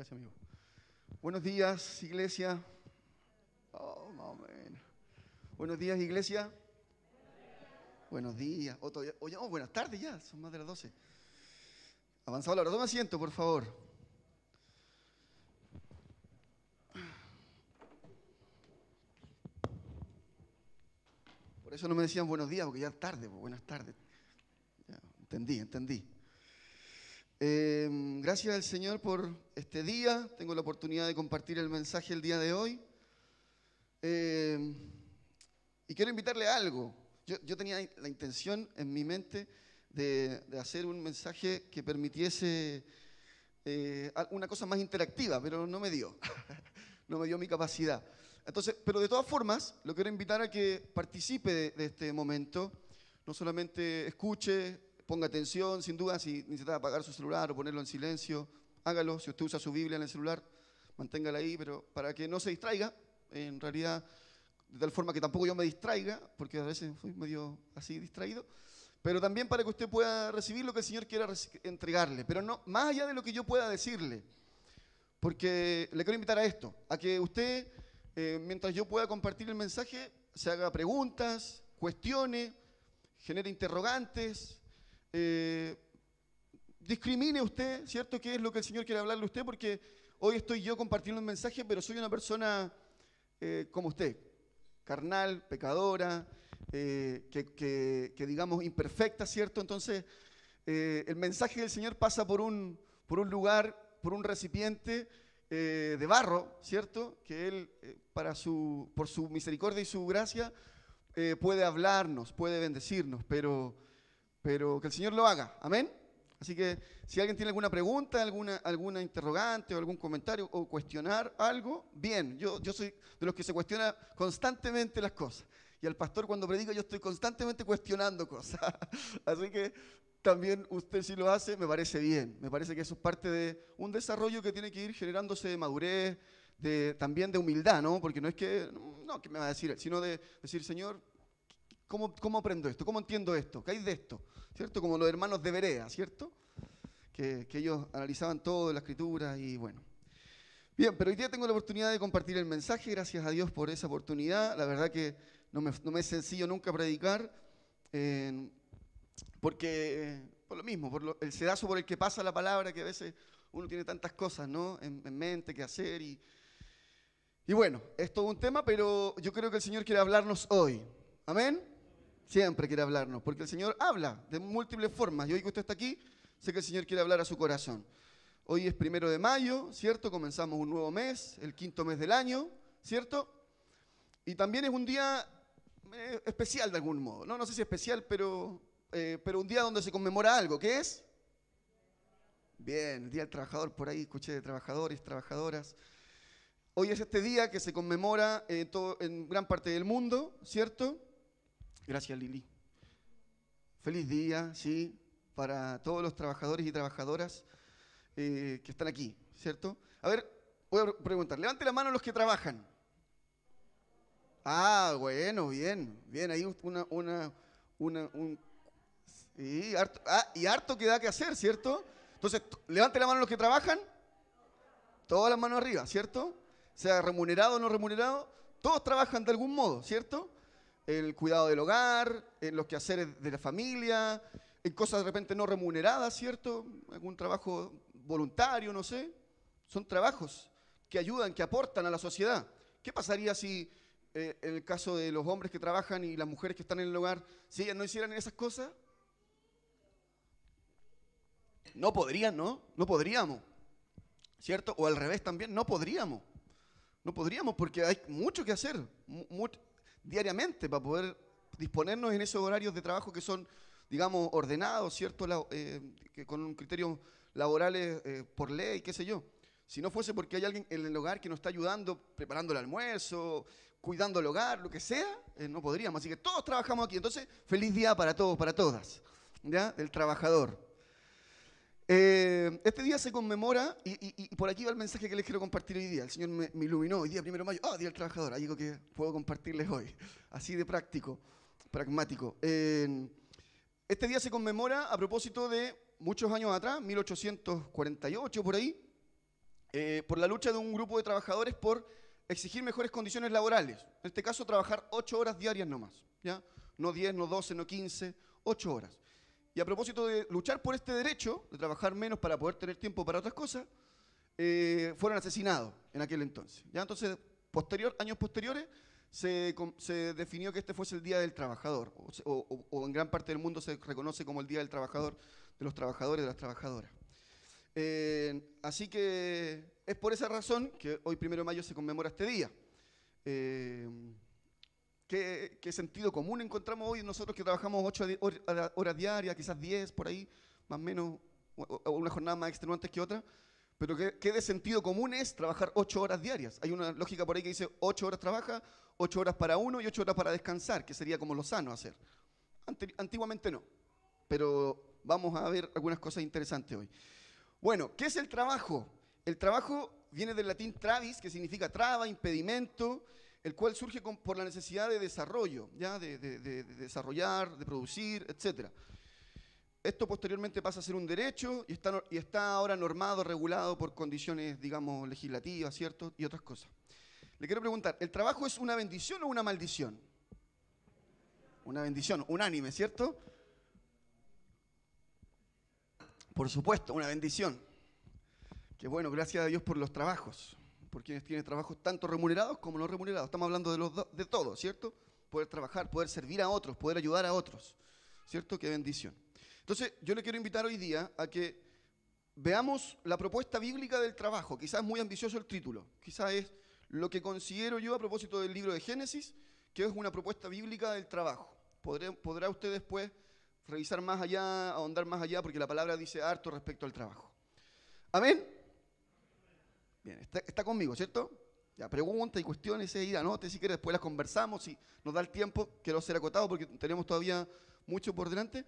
Gracias, amigo. Buenos días, iglesia. Oh, más o menos. Buenos días, iglesia. Buenos días. Buenas tardes ya, son más de las 12. Avanzado la hora. Toma asiento, por favor. Por eso no me decían buenos días, porque ya es tarde. Pues, buenas tardes. Ya, entendí. Gracias al Señor por este día. Tengo la oportunidad de compartir el mensaje el día de hoy. Y quiero invitarle a algo. Yo tenía la intención en mi mente de hacer un mensaje que permitiese una cosa más interactiva, pero no me dio. No me dio mi capacidad. Entonces, pero de todas formas, lo quiero invitar a que participe de este momento. No solamente escuche, ponga atención, sin duda, si necesita apagar su celular o ponerlo en silencio, hágalo. Si usted usa su Biblia en el celular, manténgala ahí, pero para que no se distraiga, en realidad, de tal forma que tampoco yo me distraiga, porque a veces soy medio así distraído, pero también para que usted pueda recibir lo que el Señor quiera entregarle, pero no más allá de lo que yo pueda decirle, porque le quiero invitar a esto, a que usted, mientras yo pueda compartir el mensaje, se haga preguntas, cuestione, genere interrogantes, discrimine usted, ¿cierto? ¿Qué es lo que el Señor quiere hablarle a usted? Porque hoy estoy yo compartiendo un mensaje, pero soy una persona como usted, carnal, pecadora, que digamos imperfecta, ¿cierto? Entonces, el mensaje del Señor pasa por un lugar, por un recipiente de barro, ¿cierto? Que Él, por su misericordia y su gracia, puede hablarnos, puede bendecirnos, pero que el Señor lo haga, amén. Así que si alguien tiene alguna pregunta, alguna interrogante o algún comentario o cuestionar algo, bien, yo soy de los que se cuestiona constantemente las cosas. Y al pastor cuando predica yo estoy constantemente cuestionando cosas. Así que también usted si lo hace, me parece bien. Me parece que eso es parte de un desarrollo que tiene que ir generándose de madurez, también de humildad, ¿no? Porque no es que, no, ¿qué me va a decir? Sino de decir, Señor, ¿cómo aprendo esto? ¿Cómo entiendo esto? ¿Qué hay de esto? ¿Cierto? Como los hermanos de Berea, ¿cierto? Que ellos analizaban todo de la Escritura y bueno. Bien, pero hoy día tengo la oportunidad de compartir el mensaje, gracias a Dios por esa oportunidad. La verdad que no me es sencillo nunca predicar, porque por lo mismo, el sedazo por el que pasa la palabra, que a veces uno tiene tantas cosas, ¿no? en mente que hacer y bueno, es todo un tema, pero yo creo que el Señor quiere hablarnos hoy. ¿Amén? Siempre quiere hablarnos, porque el Señor habla de múltiples formas. Y hoy que usted está aquí, sé que el Señor quiere hablar a su corazón. Hoy es 1 de mayo, ¿cierto? Comenzamos un nuevo mes, el 5.º mes del año, ¿cierto? Y también es un día especial de algún modo. No sé si especial, pero un día donde se conmemora algo. ¿Qué es? Bien, el Día del Trabajador, por ahí escuché de trabajadores, trabajadoras. Hoy es este día que se conmemora en gran parte del mundo, ¿cierto? Gracias, Lili. Feliz día, sí, para todos los trabajadores y trabajadoras que están aquí, ¿cierto? A ver, voy a preguntar, levante la mano los que trabajan. Ah, bueno, bien, ahí sí, y harto queda que hacer, ¿cierto? Entonces, levante la mano los que trabajan, todas las manos arriba, ¿cierto? Sea remunerado o no remunerado, todos trabajan de algún modo, ¿cierto? El cuidado del hogar, en los quehaceres de la familia, en cosas de repente no remuneradas, ¿cierto? Algún trabajo voluntario, no sé. Son trabajos que ayudan, que aportan a la sociedad. ¿Qué pasaría si, en el caso de los hombres que trabajan y las mujeres que están en el hogar, si ellas no hicieran esas cosas? No podrían, ¿no? No podríamos, ¿cierto? O al revés también, no podríamos. No podríamos porque hay mucho que hacer, diariamente para poder disponernos en esos horarios de trabajo que son, digamos, ordenados, ¿cierto? Que con criterios laborales por ley, qué sé yo. Si no fuese porque hay alguien en el hogar que nos está ayudando, preparando el almuerzo, cuidando el hogar, lo que sea, no podríamos. Así que todos trabajamos aquí. Entonces, feliz día para todos, para todas, ¿ya? Del trabajador. Este día se conmemora, y por aquí va el mensaje que les quiero compartir hoy día. El Señor me iluminó hoy día, 1 de mayo, Día del Trabajador, algo que puedo compartirles hoy, así de pragmático. Este día se conmemora a propósito de muchos años atrás, 1848 por ahí, por la lucha de un grupo de trabajadores por exigir mejores condiciones laborales. En este caso, trabajar 8 horas diarias nomás, ¿ya? No 10, no 12, no 15, 8 horas. Y a propósito de luchar por este derecho, de trabajar menos para poder tener tiempo para otras cosas, fueron asesinados en aquel entonces. ¿Ya? Entonces, años posteriores, se definió que este fuese el Día del Trabajador, o en gran parte del mundo se reconoce como el Día del Trabajador, de los trabajadores y de las trabajadoras. Así que es por esa razón que hoy, 1 de mayo, se conmemora este día. ¿Qué sentido común encontramos hoy nosotros que trabajamos 8 horas diarias, quizás 10 por ahí, más o menos, o una jornada más extenuante que otra? Pero ¿qué de sentido común es trabajar 8 horas diarias? Hay una lógica por ahí que dice 8 horas trabaja, 8 horas para uno y 8 horas para descansar, que sería como lo sano hacer. Antiguamente no, pero vamos a ver algunas cosas interesantes hoy. Bueno, ¿qué es el trabajo? El trabajo viene del latín travis, que significa traba, impedimento, el cual surge por la necesidad de desarrollo, ¿ya? De desarrollar, de producir, etc. Esto posteriormente pasa a ser un derecho y está ahora normado, regulado por condiciones, digamos, legislativas, ¿cierto? Y otras cosas. Le quiero preguntar, ¿el trabajo es una bendición o una maldición? Una bendición, unánime, ¿cierto? Por supuesto, una bendición. Que bueno, gracias a Dios por los trabajos, por quienes tienen trabajos tanto remunerados como no remunerados. Estamos hablando de todo, ¿cierto? Poder trabajar, poder servir a otros, poder ayudar a otros, ¿cierto? Qué bendición. Entonces, yo le quiero invitar hoy día a que veamos la propuesta bíblica del trabajo. Quizás es muy ambicioso el título, quizás es lo que considero yo a propósito del libro de Génesis, que es una propuesta bíblica del trabajo. Podrá usted después revisar más allá, ahondar más allá, porque la palabra dice harto respecto al trabajo. ¿Amén? Bien, está conmigo, ¿cierto? Ya, preguntas y cuestiones, anote si quiere, después las conversamos, si nos da el tiempo, quiero ser acotado porque tenemos todavía mucho por delante,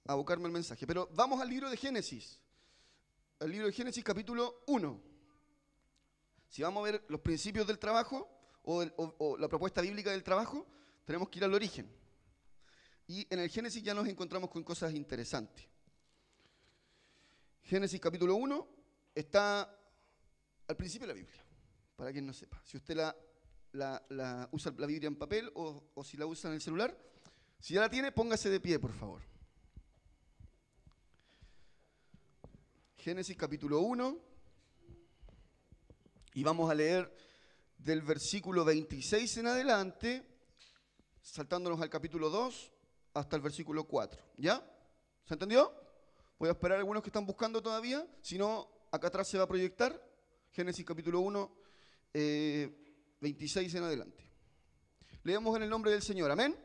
abocarme al mensaje. Pero vamos al libro de Génesis, al libro de Génesis capítulo 1. Si vamos a ver los principios del trabajo o la propuesta bíblica del trabajo, tenemos que ir al origen. Y en el Génesis ya nos encontramos con cosas interesantes. Génesis capítulo 1 está al principio de la Biblia, para quien no sepa. Si usted usa la Biblia en papel o si la usa en el celular, si ya la tiene, póngase de pie, por favor. Génesis capítulo 1, y vamos a leer del versículo 26 en adelante, saltándonos al capítulo 2 hasta el versículo 4. ¿Ya? ¿Se entendió? Voy a esperar a algunos que están buscando todavía, si no, acá atrás se va a proyectar Génesis capítulo 1, 26 en adelante. Leemos en el nombre del Señor, ¿amén?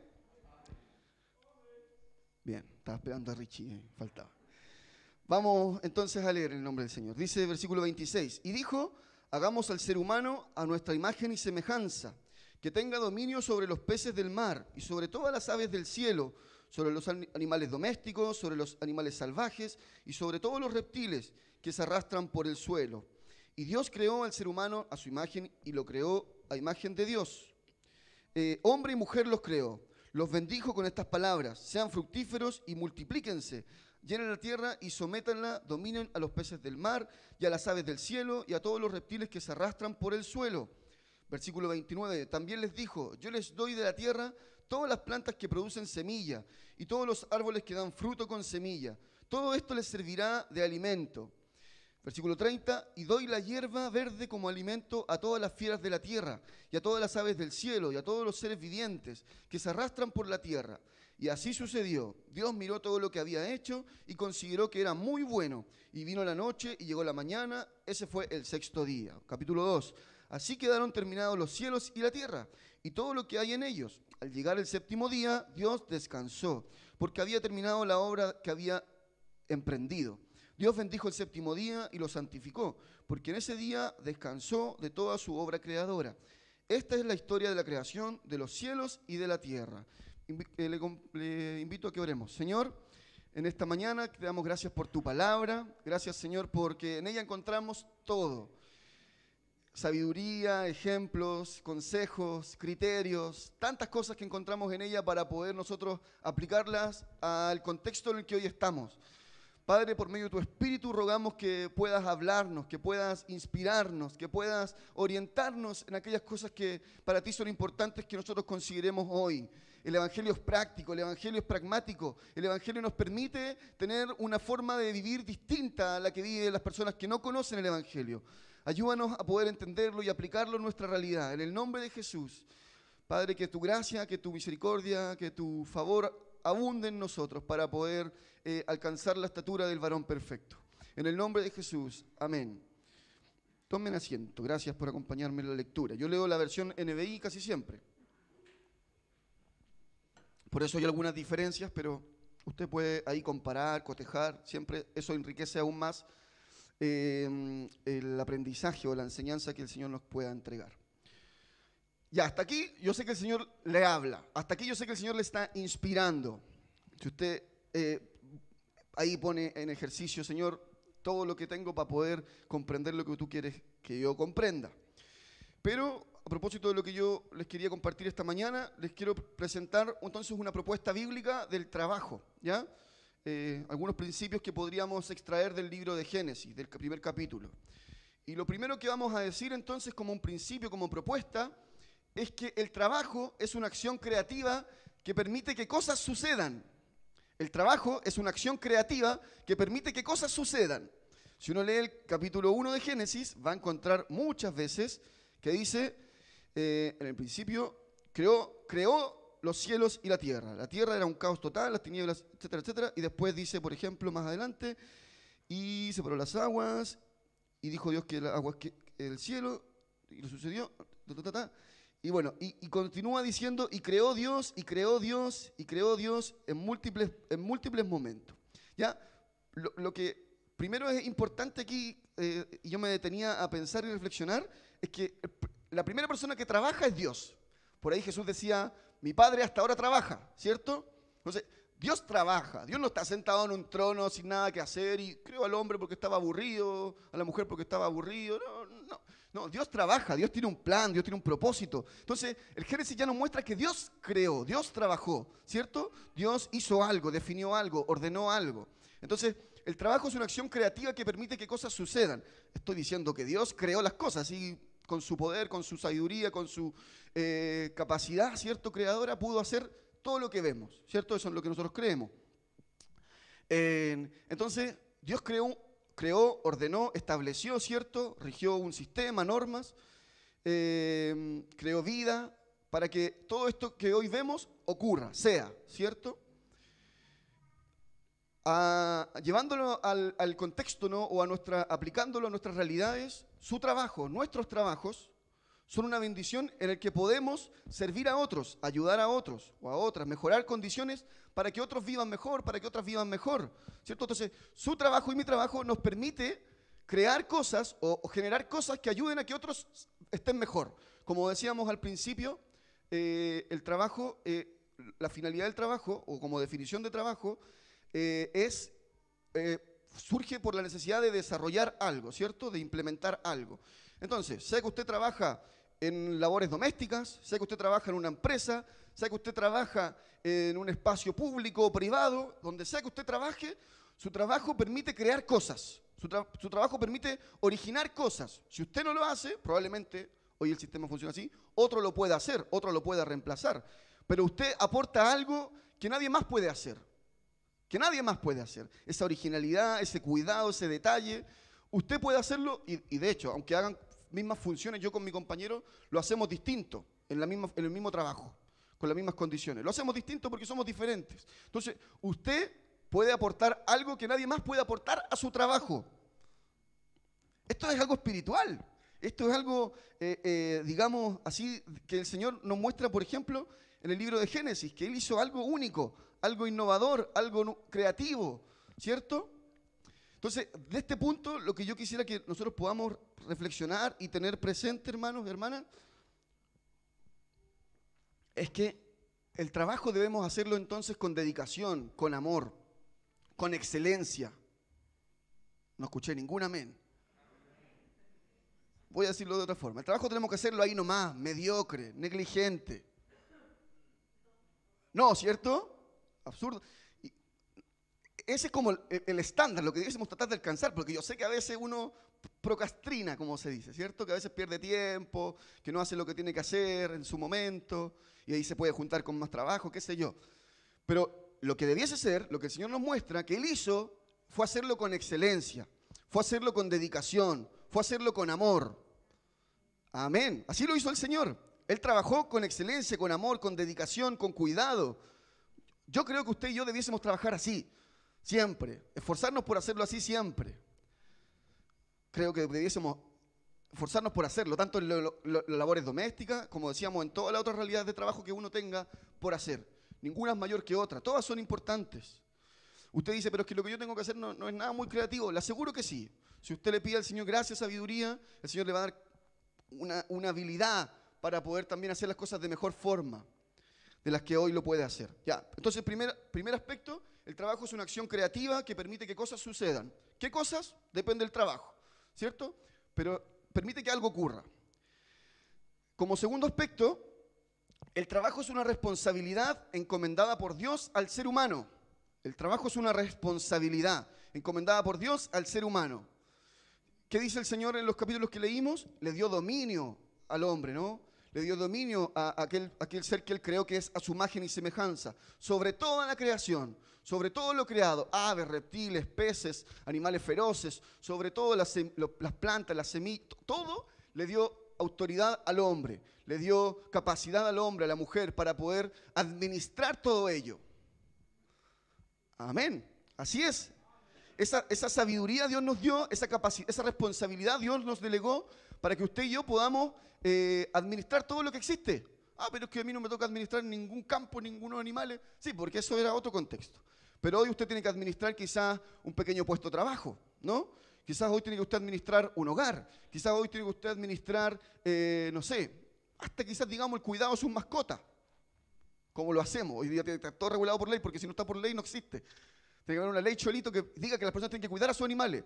Bien, estaba esperando a Richie, faltaba. Vamos entonces a leer en el nombre del Señor. Dice el versículo 26, y dijo, hagamos al ser humano a nuestra imagen y semejanza, que tenga dominio sobre los peces del mar y sobre todas las aves del cielo, sobre los animales domésticos, sobre los animales salvajes y sobre todos los reptiles que se arrastran por el suelo. Y Dios creó al ser humano a su imagen y lo creó a imagen de Dios. Hombre y mujer los creó. Los bendijo con estas palabras: sean fructíferos y multiplíquense, llenen la tierra y sométanla, dominen a los peces del mar y a las aves del cielo y a todos los reptiles que se arrastran por el suelo. Versículo 29, también les dijo, yo les doy de la tierra todas las plantas que producen semilla y todos los árboles que dan fruto con semilla. Todo esto les servirá de alimento. Versículo 30, y doy la hierba verde como alimento a todas las fieras de la tierra y a todas las aves del cielo y a todos los seres vivientes que se arrastran por la tierra. Y así sucedió. Dios miró todo lo que había hecho y consideró que era muy bueno. Y vino la noche y llegó la mañana. Ese fue el sexto día. Capítulo 2. Así quedaron terminados los cielos y la tierra y todo lo que hay en ellos. Al llegar el séptimo día, Dios descansó, porque había terminado la obra que había emprendido. Dios bendijo el séptimo día y lo santificó, porque en ese día descansó de toda su obra creadora. Esta es la historia de la creación de los cielos y de la tierra. Le invito a que oremos. Señor, en esta mañana te damos gracias por tu palabra. Gracias, Señor, porque en ella encontramos todo. Sabiduría, ejemplos, consejos, criterios, tantas cosas que encontramos en ella para poder nosotros aplicarlas al contexto en el que hoy estamos. Padre, por medio de tu Espíritu rogamos que puedas hablarnos, que puedas inspirarnos, que puedas orientarnos en aquellas cosas que para ti son importantes que nosotros consideremos hoy. El Evangelio es práctico, el Evangelio es pragmático, el Evangelio nos permite tener una forma de vivir distinta a la que viven las personas que no conocen el Evangelio. Ayúdanos a poder entenderlo y aplicarlo en nuestra realidad. En el nombre de Jesús, Padre, que tu gracia, que tu misericordia, que tu favor abunde en nosotros para poder alcanzar la estatura del varón perfecto. En el nombre de Jesús, amén. Tomen asiento, gracias por acompañarme en la lectura. Yo leo la versión NBI casi siempre. Por eso hay algunas diferencias, pero usted puede ahí comparar, cotejar, siempre eso enriquece aún más el aprendizaje o la enseñanza que el Señor nos pueda entregar. Ya, hasta aquí yo sé que el Señor le habla, hasta aquí yo sé que el Señor le está inspirando. Si usted ahí pone en ejercicio, Señor, todo lo que tengo para poder comprender lo que tú quieres que yo comprenda. Pero a propósito de lo que yo les quería compartir esta mañana, les quiero presentar entonces una propuesta bíblica del trabajo, ¿ya? Algunos principios que podríamos extraer del libro de Génesis, del primer capítulo. Y lo primero que vamos a decir entonces como un principio, como propuesta, es que el trabajo es una acción creativa que permite que cosas sucedan. El trabajo es una acción creativa que permite que cosas sucedan. Si uno lee el capítulo 1 de Génesis, va a encontrar muchas veces que dice, en el principio, creó los cielos y la tierra. La tierra era un caos total, las tinieblas, etcétera, etcétera. Y después dice, por ejemplo, más adelante, y separó las aguas, y dijo Dios que las aguas que el cielo, y lo sucedió, y bueno, y continúa diciendo, y creó Dios, y creó Dios, y creó Dios en múltiples momentos. ¿Ya? Lo que primero es importante aquí, y yo me detenía a pensar y reflexionar, es que la primera persona que trabaja es Dios. Por ahí Jesús decía, mi Padre hasta ahora trabaja, ¿cierto? Entonces, Dios trabaja, Dios no está sentado en un trono sin nada que hacer y creó al hombre porque estaba aburrido, a la mujer porque estaba aburrido, no, Dios trabaja, Dios tiene un plan, Dios tiene un propósito. Entonces, el Génesis ya nos muestra que Dios creó, Dios trabajó, ¿cierto? Dios hizo algo, definió algo, ordenó algo. Entonces, el trabajo es una acción creativa que permite que cosas sucedan. Estoy diciendo que Dios creó las cosas y con su poder, con su sabiduría, con su capacidad, ¿cierto? Creadora, pudo hacer todo lo que vemos, ¿cierto? Eso es lo que nosotros creemos. Entonces, Dios creó, ordenó, estableció, ¿cierto? Rigió un sistema, normas, creó vida para que todo esto que hoy vemos ocurra, sea, ¿cierto? Llevándolo al contexto, ¿no? O aplicándolo a nuestras realidades, su trabajo, nuestros trabajos, son una bendición en el que podemos servir a otros, ayudar a otros o a otras, mejorar condiciones para que otros vivan mejor, para que otras vivan mejor, ¿cierto? Entonces, su trabajo y mi trabajo nos permite crear cosas o generar cosas que ayuden a que otros estén mejor. Como decíamos al principio, el trabajo, la finalidad del trabajo, o como definición de trabajo, surge por la necesidad de desarrollar algo, ¿cierto? De implementar algo. Entonces, sea que usted trabaja en labores domésticas, sea que usted trabaja en una empresa, sea que usted trabaja en un espacio público o privado, donde sea que usted trabaje, su trabajo permite crear cosas, su trabajo permite originar cosas. Si usted no lo hace, probablemente, hoy el sistema funciona así, otro lo pueda hacer, otro lo pueda reemplazar, pero usted aporta algo que nadie más puede hacer, esa originalidad, ese cuidado, ese detalle, usted puede hacerlo y de hecho, aunque hagan mismas funciones, yo con mi compañero lo hacemos distinto, en el mismo trabajo, con las mismas condiciones. Lo hacemos distinto porque somos diferentes. Entonces, usted puede aportar algo que nadie más puede aportar a su trabajo. Esto es algo espiritual. Esto es algo, digamos así, que el Señor nos muestra, por ejemplo, en el libro de Génesis, que Él hizo algo único, algo innovador, algo creativo, ¿cierto? Entonces, de este punto, lo que yo quisiera que nosotros podamos reflexionar y tener presente, hermanos y hermanas, es que el trabajo debemos hacerlo entonces con dedicación, con amor, con excelencia. No escuché ningún amén. Voy a decirlo de otra forma. El trabajo tenemos que hacerlo ahí nomás, mediocre, negligente. No, ¿cierto? Absurdo. ese es como el estándar, lo que debiésemos tratar de alcanzar, porque yo sé que a veces uno procrastina, como se dice, ¿cierto? Que a veces pierde tiempo, que no hace lo que tiene que hacer en su momento, y ahí se puede juntar con más trabajo, qué sé yo. Pero lo que debiese ser, lo que el Señor nos muestra, que Él hizo, fue hacerlo con excelencia, fue hacerlo con dedicación, fue hacerlo con amor. Amén. Así lo hizo el Señor. Él trabajó con excelencia, con amor, con dedicación, con cuidado. Yo creo que usted y yo debiésemos trabajar así, siempre. Esforzarnos por hacerlo así siempre. Creo que debiésemos esforzarnos por hacerlo, tanto en las labores domésticas, como decíamos, en todas las otras realidades de trabajo que uno tenga por hacer. Ninguna es mayor que otra, todas son importantes. Usted dice, pero es que lo que yo tengo que hacer no es nada muy creativo. Le aseguro que sí. Si usted le pide al Señor gracia, sabiduría, el Señor le va a dar una habilidad para poder también hacer las cosas de mejor forma de las que hoy lo puede hacer. Ya. Entonces, primer aspecto, el trabajo es una acción creativa que permite que cosas sucedan. ¿Qué cosas? Depende del trabajo, ¿cierto? Pero permite que algo ocurra. Como segundo aspecto, el trabajo es una responsabilidad encomendada por Dios al ser humano. El trabajo es una responsabilidad encomendada por Dios al ser humano. ¿Qué dice el Señor en los capítulos que leímos? Le dio dominio al hombre, ¿no? Le dio dominio a aquel ser que Él creó, que es a su imagen y semejanza, sobre toda la creación, sobre todo lo creado, aves, reptiles, peces, animales feroces, sobre todo las plantas, las semillas, todo le dio autoridad al hombre, le dio capacidad al hombre, a la mujer, para poder administrar todo ello. Amén. Así es. Esa sabiduría Dios nos dio, esa responsabilidad Dios nos delegó para que usted y yo podamos administrar todo lo que existe. Ah, pero es que a mí no me toca administrar ningún campo, ningunos animales. Sí, porque eso era otro contexto. Pero hoy usted tiene que administrar quizás un pequeño puesto de trabajo, ¿no? Quizás hoy tiene que usted administrar un hogar. Quizás hoy tiene que usted administrar, no sé, hasta quizás digamos el cuidado de sus mascotas. ¿Cómo lo hacemos? Hoy día está todo regulado por ley, porque si no está por ley no existe. Tiene que haber una ley cholito que diga que las personas tienen que cuidar a sus animales.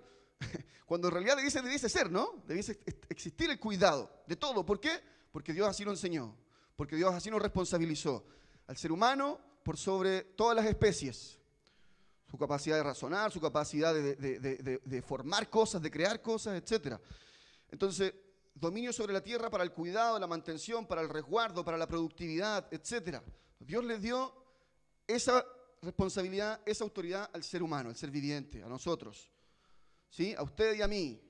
Cuando en realidad debiese ser, ¿no? Debiese existir el cuidado de todo. ¿Por qué? Porque Dios así lo enseñó. Porque Dios así nos responsabilizó al ser humano por sobre todas las especies. Su capacidad de razonar, su capacidad de formar cosas, de crear cosas, etc. Entonces, dominio sobre la tierra para el cuidado, la mantención, para el resguardo, para la productividad, etc. Dios le dio esa responsabilidad, esa autoridad al ser humano, al ser viviente, a nosotros, ¿sí? A usted y a mí.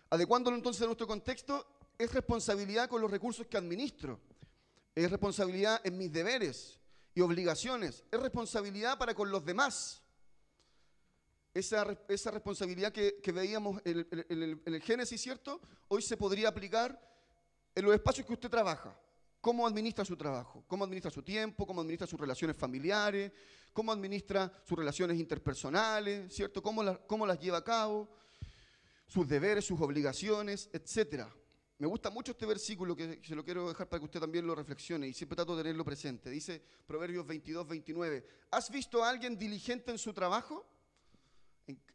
Adecuándolo entonces a nuestro contexto, es responsabilidad con los recursos que administro, es responsabilidad en mis deberes y obligaciones, es responsabilidad para con los demás. Esa responsabilidad que veíamos en el Génesis, ¿cierto? Hoy se podría aplicar en los espacios que usted trabaja. ¿Cómo administra su trabajo? ¿Cómo administra su tiempo? ¿Cómo administra sus relaciones familiares? ¿Cómo administra sus relaciones interpersonales? ¿Cierto? ¿Cómo las lleva a cabo? Sus deberes, sus obligaciones, etcétera. Me gusta mucho este versículo que se lo quiero dejar para que usted también lo reflexione y siempre trato de tenerlo presente. Dice Proverbios 22, 29. ¿Has visto a alguien diligente en su trabajo?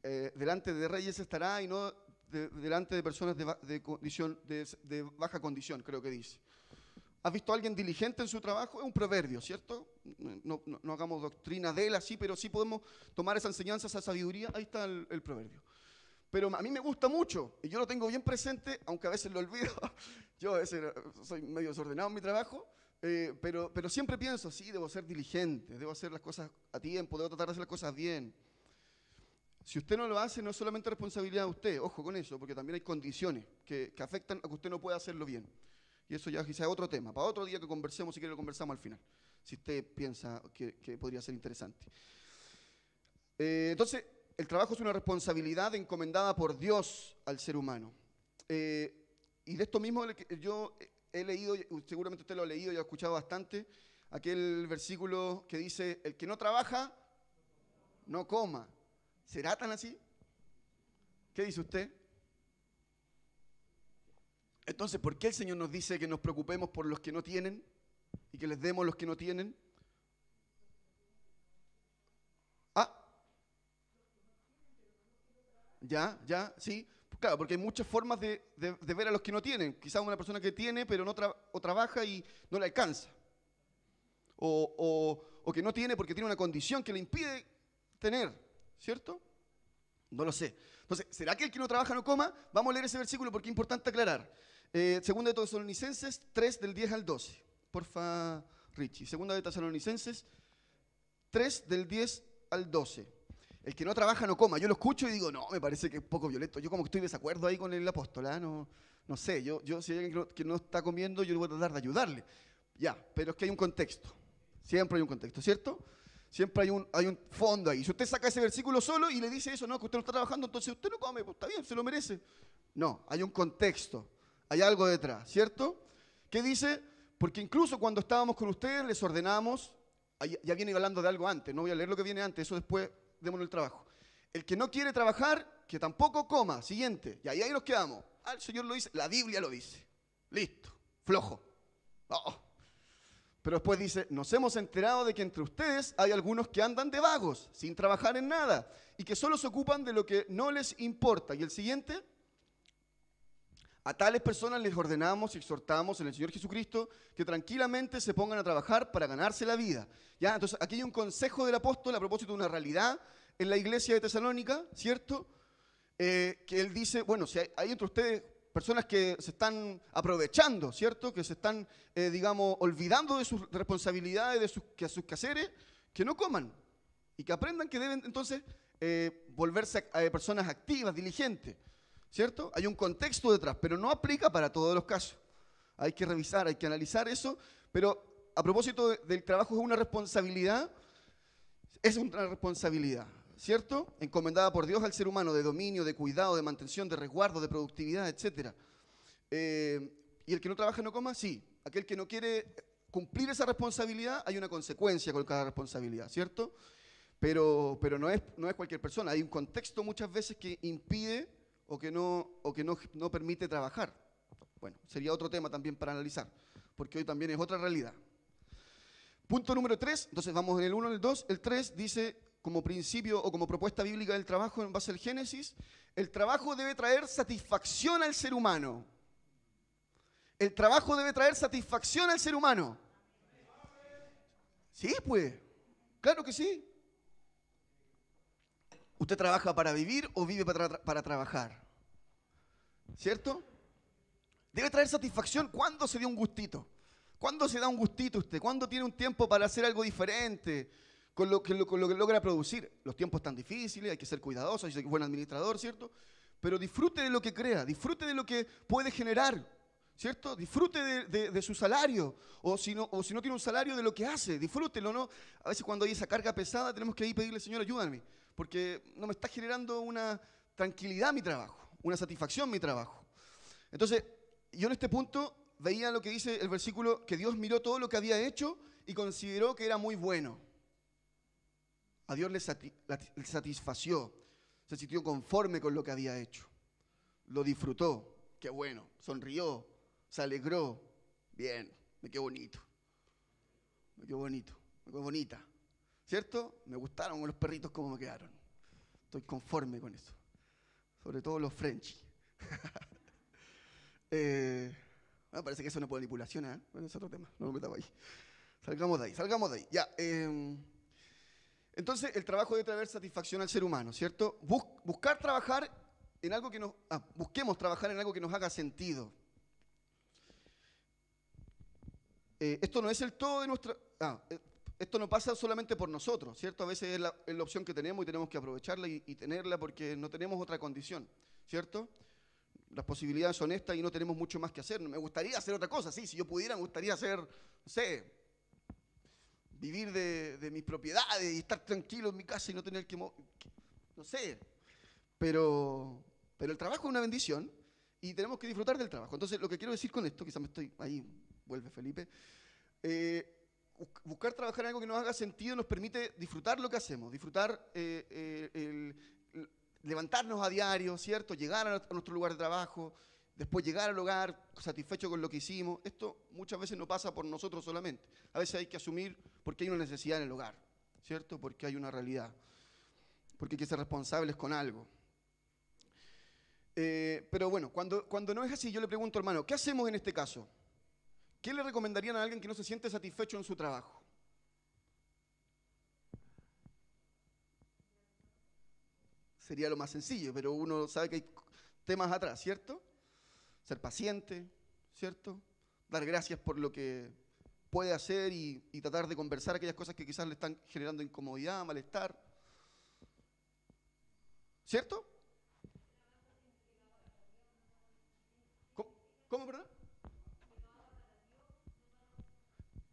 Delante de reyes estará y no delante de personas de baja condición, creo que dice. ¿Has visto a alguien diligente en su trabajo? Es un proverbio, ¿cierto? No hagamos doctrina de él así, pero sí podemos tomar esa enseñanza, esa sabiduría. Ahí está el proverbio. Pero a mí me gusta mucho y yo lo tengo bien presente, aunque a veces lo olvido. Yo a veces soy medio desordenado en mi trabajo, pero siempre pienso, sí, debo ser diligente, debo hacer las cosas a tiempo, debo tratar de hacer las cosas bien. Si usted no lo hace, no es solamente responsabilidad de usted, ojo con eso, porque también hay condiciones que afectan a que usted no pueda hacerlo bien. Y eso ya quizás es otro tema, para otro día que conversemos, si quiere lo conversamos al final, si usted piensa que podría ser interesante. Entonces, el trabajo es una responsabilidad encomendada por Dios al ser humano. Y de esto mismo yo he leído, seguramente usted lo ha leído y ha escuchado bastante, aquel versículo que dice, el que no trabaja, no coma. ¿Será tan así? ¿Qué dice usted? Entonces, ¿por qué el Señor nos dice que nos preocupemos por los que no tienen y que les demos a los que no tienen? Sí. Claro, porque hay muchas formas de ver a los que no tienen. Quizás una persona que tiene, pero no trabaja y no le alcanza. O que no tiene porque tiene una condición que le impide tener. ¿cierto? No lo sé. Entonces, ¿será que el que no trabaja no coma? Vamos a leer ese versículo porque es importante aclarar. Segunda de Tesalonicenses 3 del 10 al 12. Porfa, Richie. Segunda de Tesalonicenses 3 del 10 al 12. El que no trabaja no coma. Yo lo escucho y digo, no, me parece que es poco violento. Yo como que estoy de desacuerdo ahí con el apóstol. No sé, yo si hay alguien que no está comiendo, yo voy a tratar de ayudarle. Ya, pero es que hay un contexto. Siempre hay un contexto, ¿cierto? Siempre hay un fondo ahí. Si usted saca ese versículo solo y le dice eso, no, que usted no está trabajando, entonces usted no come, pues está bien, se lo merece. No, hay un contexto, hay algo detrás, ¿cierto? ¿Qué dice? Porque incluso cuando estábamos con ustedes les ordenamos, ya viene hablando de algo antes, no voy a leer lo que viene antes, eso después démonos el trabajo. El que no quiere trabajar, que tampoco coma. Siguiente, y ahí nos quedamos. Ah, el Señor lo dice, la Biblia lo dice. Listo, flojo. Oh. Pero después dice, nos hemos enterado de que entre ustedes hay algunos que andan de vagos, sin trabajar en nada, y que solo se ocupan de lo que no les importa. Y el siguiente, a tales personas les ordenamos y exhortamos en el Señor Jesucristo que tranquilamente se pongan a trabajar para ganarse la vida. ¿Ya? Entonces, aquí hay un consejo del apóstol a propósito de una realidad en la iglesia de Tesalónica, ¿cierto? Que él dice, bueno, si hay entre ustedes personas que se están aprovechando, ¿cierto? Que se están, digamos, olvidando de sus responsabilidades, de sus quehaceres, que no coman y que aprendan que deben entonces volverse a personas activas, diligentes, ¿cierto? Hay un contexto detrás, pero no aplica para todos los casos. Hay que revisar, hay que analizar eso, pero a propósito del trabajo es una responsabilidad, ¿cierto? Encomendada por Dios al ser humano, de dominio, de cuidado, de mantención, de resguardo, de productividad, etc. Y el que no trabaja no coma, sí. Aquel que no quiere cumplir esa responsabilidad, hay una consecuencia con cada responsabilidad, ¿cierto? Pero no es cualquier persona. Hay un contexto muchas veces que impide o que no permite trabajar. Bueno, sería otro tema también para analizar, porque hoy también es otra realidad. Punto número 3, entonces vamos en el 1, el 2, el 3 dice, como principio o como propuesta bíblica del trabajo en base al Génesis, el trabajo debe traer satisfacción al ser humano. El trabajo debe traer satisfacción al ser humano. Sí, pues, claro que sí. ¿Usted trabaja para vivir o vive para trabajar? ¿Cierto? Debe traer satisfacción. ¿Cuándo se dio un gustito? ¿Cuándo se da un gustito usted? ¿Cuándo tiene un tiempo para hacer algo diferente con lo que logra producir? Los tiempos están difíciles, hay que ser cuidadoso, hay que ser buen administrador, ¿cierto? Pero disfrute de lo que crea, disfrute de lo que puede generar, ¿cierto? Disfrute de su salario, o si no tiene un salario, de lo que hace, disfrútelo, ¿no? A veces cuando hay esa carga pesada tenemos que ir pedirle, Señor, ayúdame, porque no me está generando una tranquilidad mi trabajo, una satisfacción mi trabajo. Entonces, yo en este punto veía lo que dice el versículo, que Dios miró todo lo que había hecho y consideró que era muy bueno. A Dios le satisfació, se sintió conforme con lo que había hecho. Lo disfrutó, qué bueno, sonrió, se alegró. Bien, me quedó bonito, me quedó bonita. ¿Cierto? Me gustaron los perritos como me quedaron. Estoy conforme con eso. Sobre todo los Frenchies. Me parece que eso es una manipulación, ¿eh? Bueno, es otro tema, no me metamos ahí. Salgamos de ahí. Ya, entonces, el trabajo debe traer satisfacción al ser humano, ¿cierto? Busquemos trabajar en algo que nos haga sentido. Esto no es el todo de nuestra... esto no pasa solamente por nosotros, ¿cierto? A veces es la opción que tenemos y tenemos que aprovecharla y tenerla porque no tenemos otra condición, ¿cierto? Las posibilidades son estas y no tenemos mucho más que hacer. Me gustaría hacer otra cosa, sí, si yo pudiera, me gustaría hacer, no sé, vivir de mis propiedades y estar tranquilo en mi casa y no tener que no sé. Pero el trabajo es una bendición y tenemos que disfrutar del trabajo. Entonces, lo que quiero decir con esto, quizás me estoy, ahí vuelve Felipe, buscar trabajar en algo que nos haga sentido nos permite disfrutar lo que hacemos, disfrutar levantarnos a diario, ¿cierto? Llegar a nuestro lugar de trabajo, después llegar al hogar satisfecho con lo que hicimos. Esto muchas veces no pasa por nosotros solamente. A veces hay que asumir porque hay una necesidad en el hogar, ¿cierto? Porque hay una realidad, porque hay que ser responsables con algo. Pero bueno, cuando no es así, yo le pregunto, hermano, ¿qué hacemos en este caso? ¿Qué le recomendarían a alguien que no se siente satisfecho en su trabajo? sería lo más sencillo, pero uno sabe que hay temas atrás, ¿cierto? Ser paciente, ¿cierto? Dar gracias por lo que puede hacer y tratar de conversar aquellas cosas que quizás le están generando incomodidad, malestar, ¿cierto? ¿Cómo, perdón?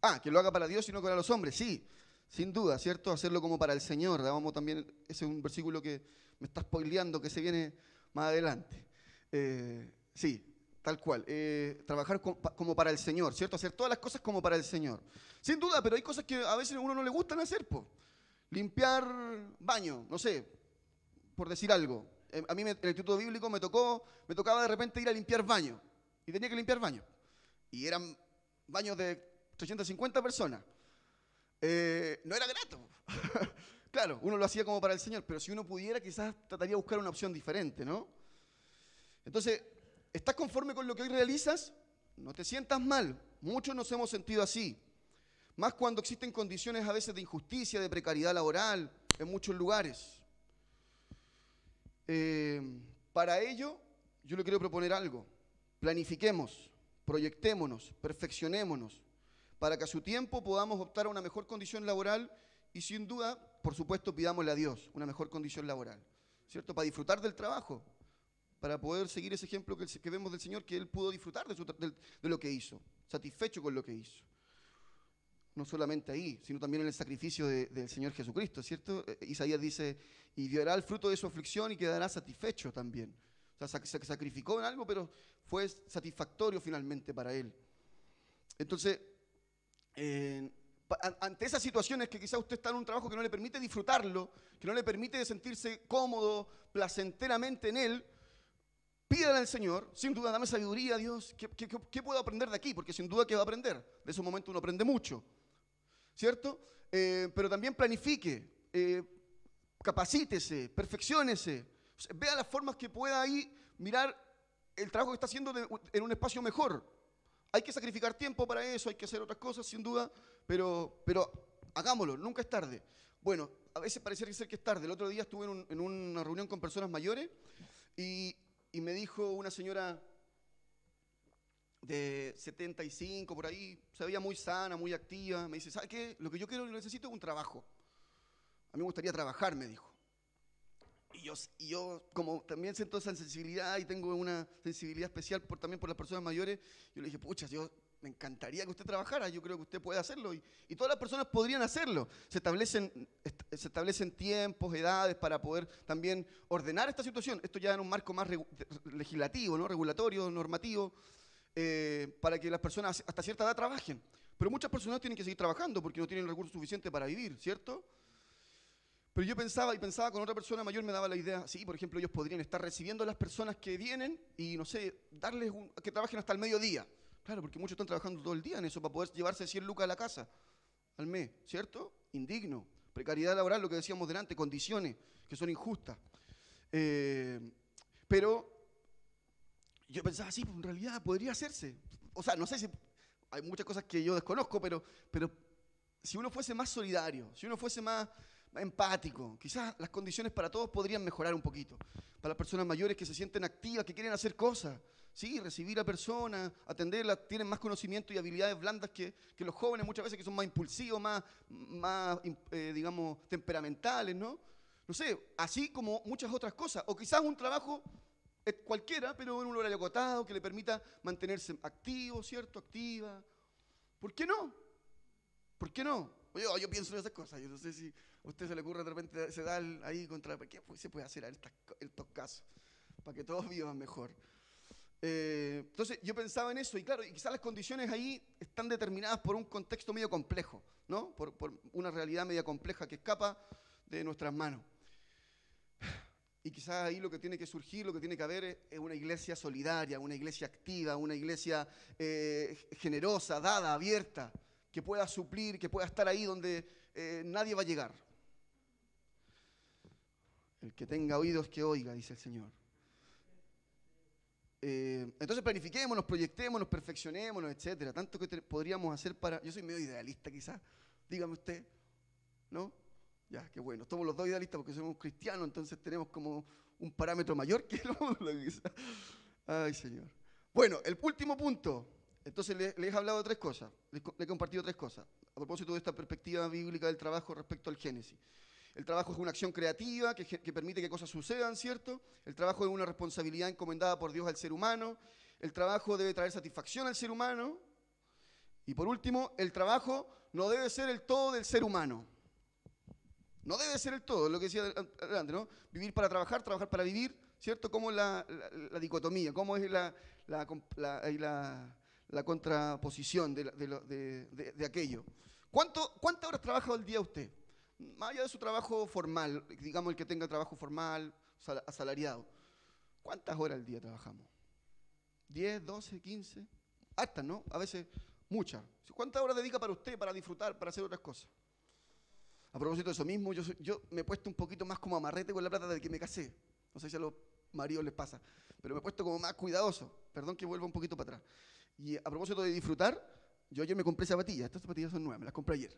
Ah, que lo haga para Dios y no para los hombres, sí, sin duda, ¿cierto? Hacerlo como para el Señor. Vamos también, ese es un versículo que me está spoileando, que se viene más adelante. Sí, tal cual. Trabajar como para el Señor, ¿cierto? Hacer todas las cosas como para el Señor. Sin duda, pero hay cosas que a veces a uno no le gustan hacer, po. Limpiar baño, no sé, por decir algo. A mí en el Instituto Bíblico me tocaba de repente ir a limpiar baño. Y tenía que limpiar baño. Y eran baños de 350 personas. No era grato. Claro, uno lo hacía como para el Señor, pero si uno pudiera, quizás trataría de buscar una opción diferente, ¿no? Entonces, ¿estás conforme con lo que hoy realizas? No te sientas mal. Muchos nos hemos sentido así. Más cuando existen condiciones a veces de injusticia, de precariedad laboral, en muchos lugares. Para ello, yo le quiero proponer algo. Planifiquemos, proyectémonos, perfeccionémonos, para que a su tiempo podamos optar a una mejor condición laboral y sin duda, por supuesto, pidámosle a Dios una mejor condición laboral, ¿cierto? Para disfrutar del trabajo, para poder seguir ese ejemplo que vemos del Señor, que Él pudo disfrutar de lo que hizo, satisfecho con lo que hizo. No solamente ahí, sino también en el sacrificio del Señor Jesucristo, ¿cierto? Isaías dice, y verá el fruto de su aflicción y quedará satisfecho también. O sea, se sacrificó en algo, pero fue satisfactorio finalmente para Él. Entonces, ante esas situaciones que quizás usted está en un trabajo que no le permite disfrutarlo, que no le permite sentirse cómodo, placenteramente en él, pídale al Señor, sin duda, dame sabiduría, Dios, ¿qué puedo aprender de aquí? Porque sin duda que va a aprender, de esos momentos uno aprende mucho, ¿cierto? Pero también planifique, capacítese, perfecciónese, vea las formas que pueda ahí mirar el trabajo que está haciendo en un espacio mejor. Hay que sacrificar tiempo para eso, hay que hacer otras cosas, sin duda, pero hagámoslo, nunca es tarde. Bueno, a veces pareciera ser que es tarde. El otro día estuve en una reunión con personas mayores y me dijo una señora de 75, por ahí, se veía muy sana, muy activa. Me dice, ¿sabe qué? Lo que yo quiero y necesito es un trabajo. A mí me gustaría trabajar, me dijo. Y yo, como también siento esa sensibilidad y tengo una sensibilidad especial también por las personas mayores, yo le dije, pucha, me encantaría que usted trabajara, yo creo que usted puede hacerlo y todas las personas podrían hacerlo. Se establecen tiempos, edades para poder también ordenar esta situación. Esto ya en un marco más legislativo, ¿no? Regulatorio, normativo, para que las personas hasta cierta edad trabajen. Pero muchas personas tienen que seguir trabajando porque no tienen recursos suficientes para vivir, ¿cierto? Pero yo pensaba con otra persona mayor, me daba la idea, sí, por ejemplo, ellos podrían estar recibiendo a las personas que vienen y, no sé, darles que trabajen hasta el mediodía. Claro, porque muchos están trabajando todo el día en eso para poder llevarse 100 lucas a la casa al mes, ¿cierto? Indigno. Precariedad laboral, lo que decíamos delante, condiciones que son injustas. Pero yo pensaba, sí, pues en realidad podría hacerse. O sea, no sé si hay muchas cosas que yo desconozco, pero si uno fuese más solidario, si uno fuese más empático, quizás las condiciones para todos podrían mejorar un poquito. Para las personas mayores que se sienten activas, que quieren hacer cosas, sí, recibir a personas, atenderlas, tienen más conocimiento y habilidades blandas que los jóvenes muchas veces que son más impulsivos, digamos, temperamentales, ¿no? No sé, así como muchas otras cosas. O quizás un trabajo cualquiera, pero en un horario acotado que le permita mantenerse activo, ¿cierto? Activa. ¿Por qué no? ¿Por qué no? Yo pienso en esas cosas. Yo no sé si a usted se le ocurre de repente, se da ahí contra... ¿Qué se puede hacer en estos casos? Para que todos vivan mejor. Entonces yo pensaba en eso y claro, y quizás las condiciones ahí están determinadas por un contexto medio complejo, ¿no? Por una realidad media compleja que escapa de nuestras manos. Y quizás ahí lo que tiene que surgir, lo que tiene que haber es una iglesia solidaria, una iglesia activa, una iglesia generosa, dada, abierta, que pueda suplir, que pueda estar ahí donde nadie va a llegar. El que tenga oídos que oiga, dice el Señor. Entonces planifiquémonos, proyectémonos, perfeccionémonos, etcétera. Tanto que podríamos hacer para... Yo soy medio idealista quizás, dígame usted, ¿no? Ya, qué bueno. Somos los dos idealistas porque somos cristianos, entonces tenemos como un parámetro mayor que el mundo. Ay, Señor. Bueno, el último punto. Entonces les he hablado de tres cosas, les he compartido tres cosas, a propósito de esta perspectiva bíblica del trabajo respecto al Génesis. El trabajo es una acción creativa que permite que cosas sucedan, ¿cierto? El trabajo es una responsabilidad encomendada por Dios al ser humano. El trabajo debe traer satisfacción al ser humano. Y por último, el trabajo no debe ser el todo del ser humano. No debe ser el todo, es lo que decía adelante, ¿no? Vivir para trabajar, trabajar para vivir, ¿cierto? Como la dicotomía, cómo es la contraposición de aquello. ¿Cuántas horas trabaja al día usted? Más allá de su trabajo formal, digamos el que tenga trabajo formal, asalariado. ¿Cuántas horas al día trabajamos? ¿10, 12, 15? Hartas, ¿no? A veces muchas. ¿Cuántas horas dedica para usted, para disfrutar, para hacer otras cosas? A propósito de eso mismo, yo me he puesto un poquito más como amarrete con la plata desde que me casé. No sé si a los maridos les pasa, pero me he puesto como más cuidadoso. Perdón que vuelva un poquito para atrás. Y a propósito de disfrutar, yo ayer me compré zapatillas. Estas zapatillas son nuevas, me las compré ayer.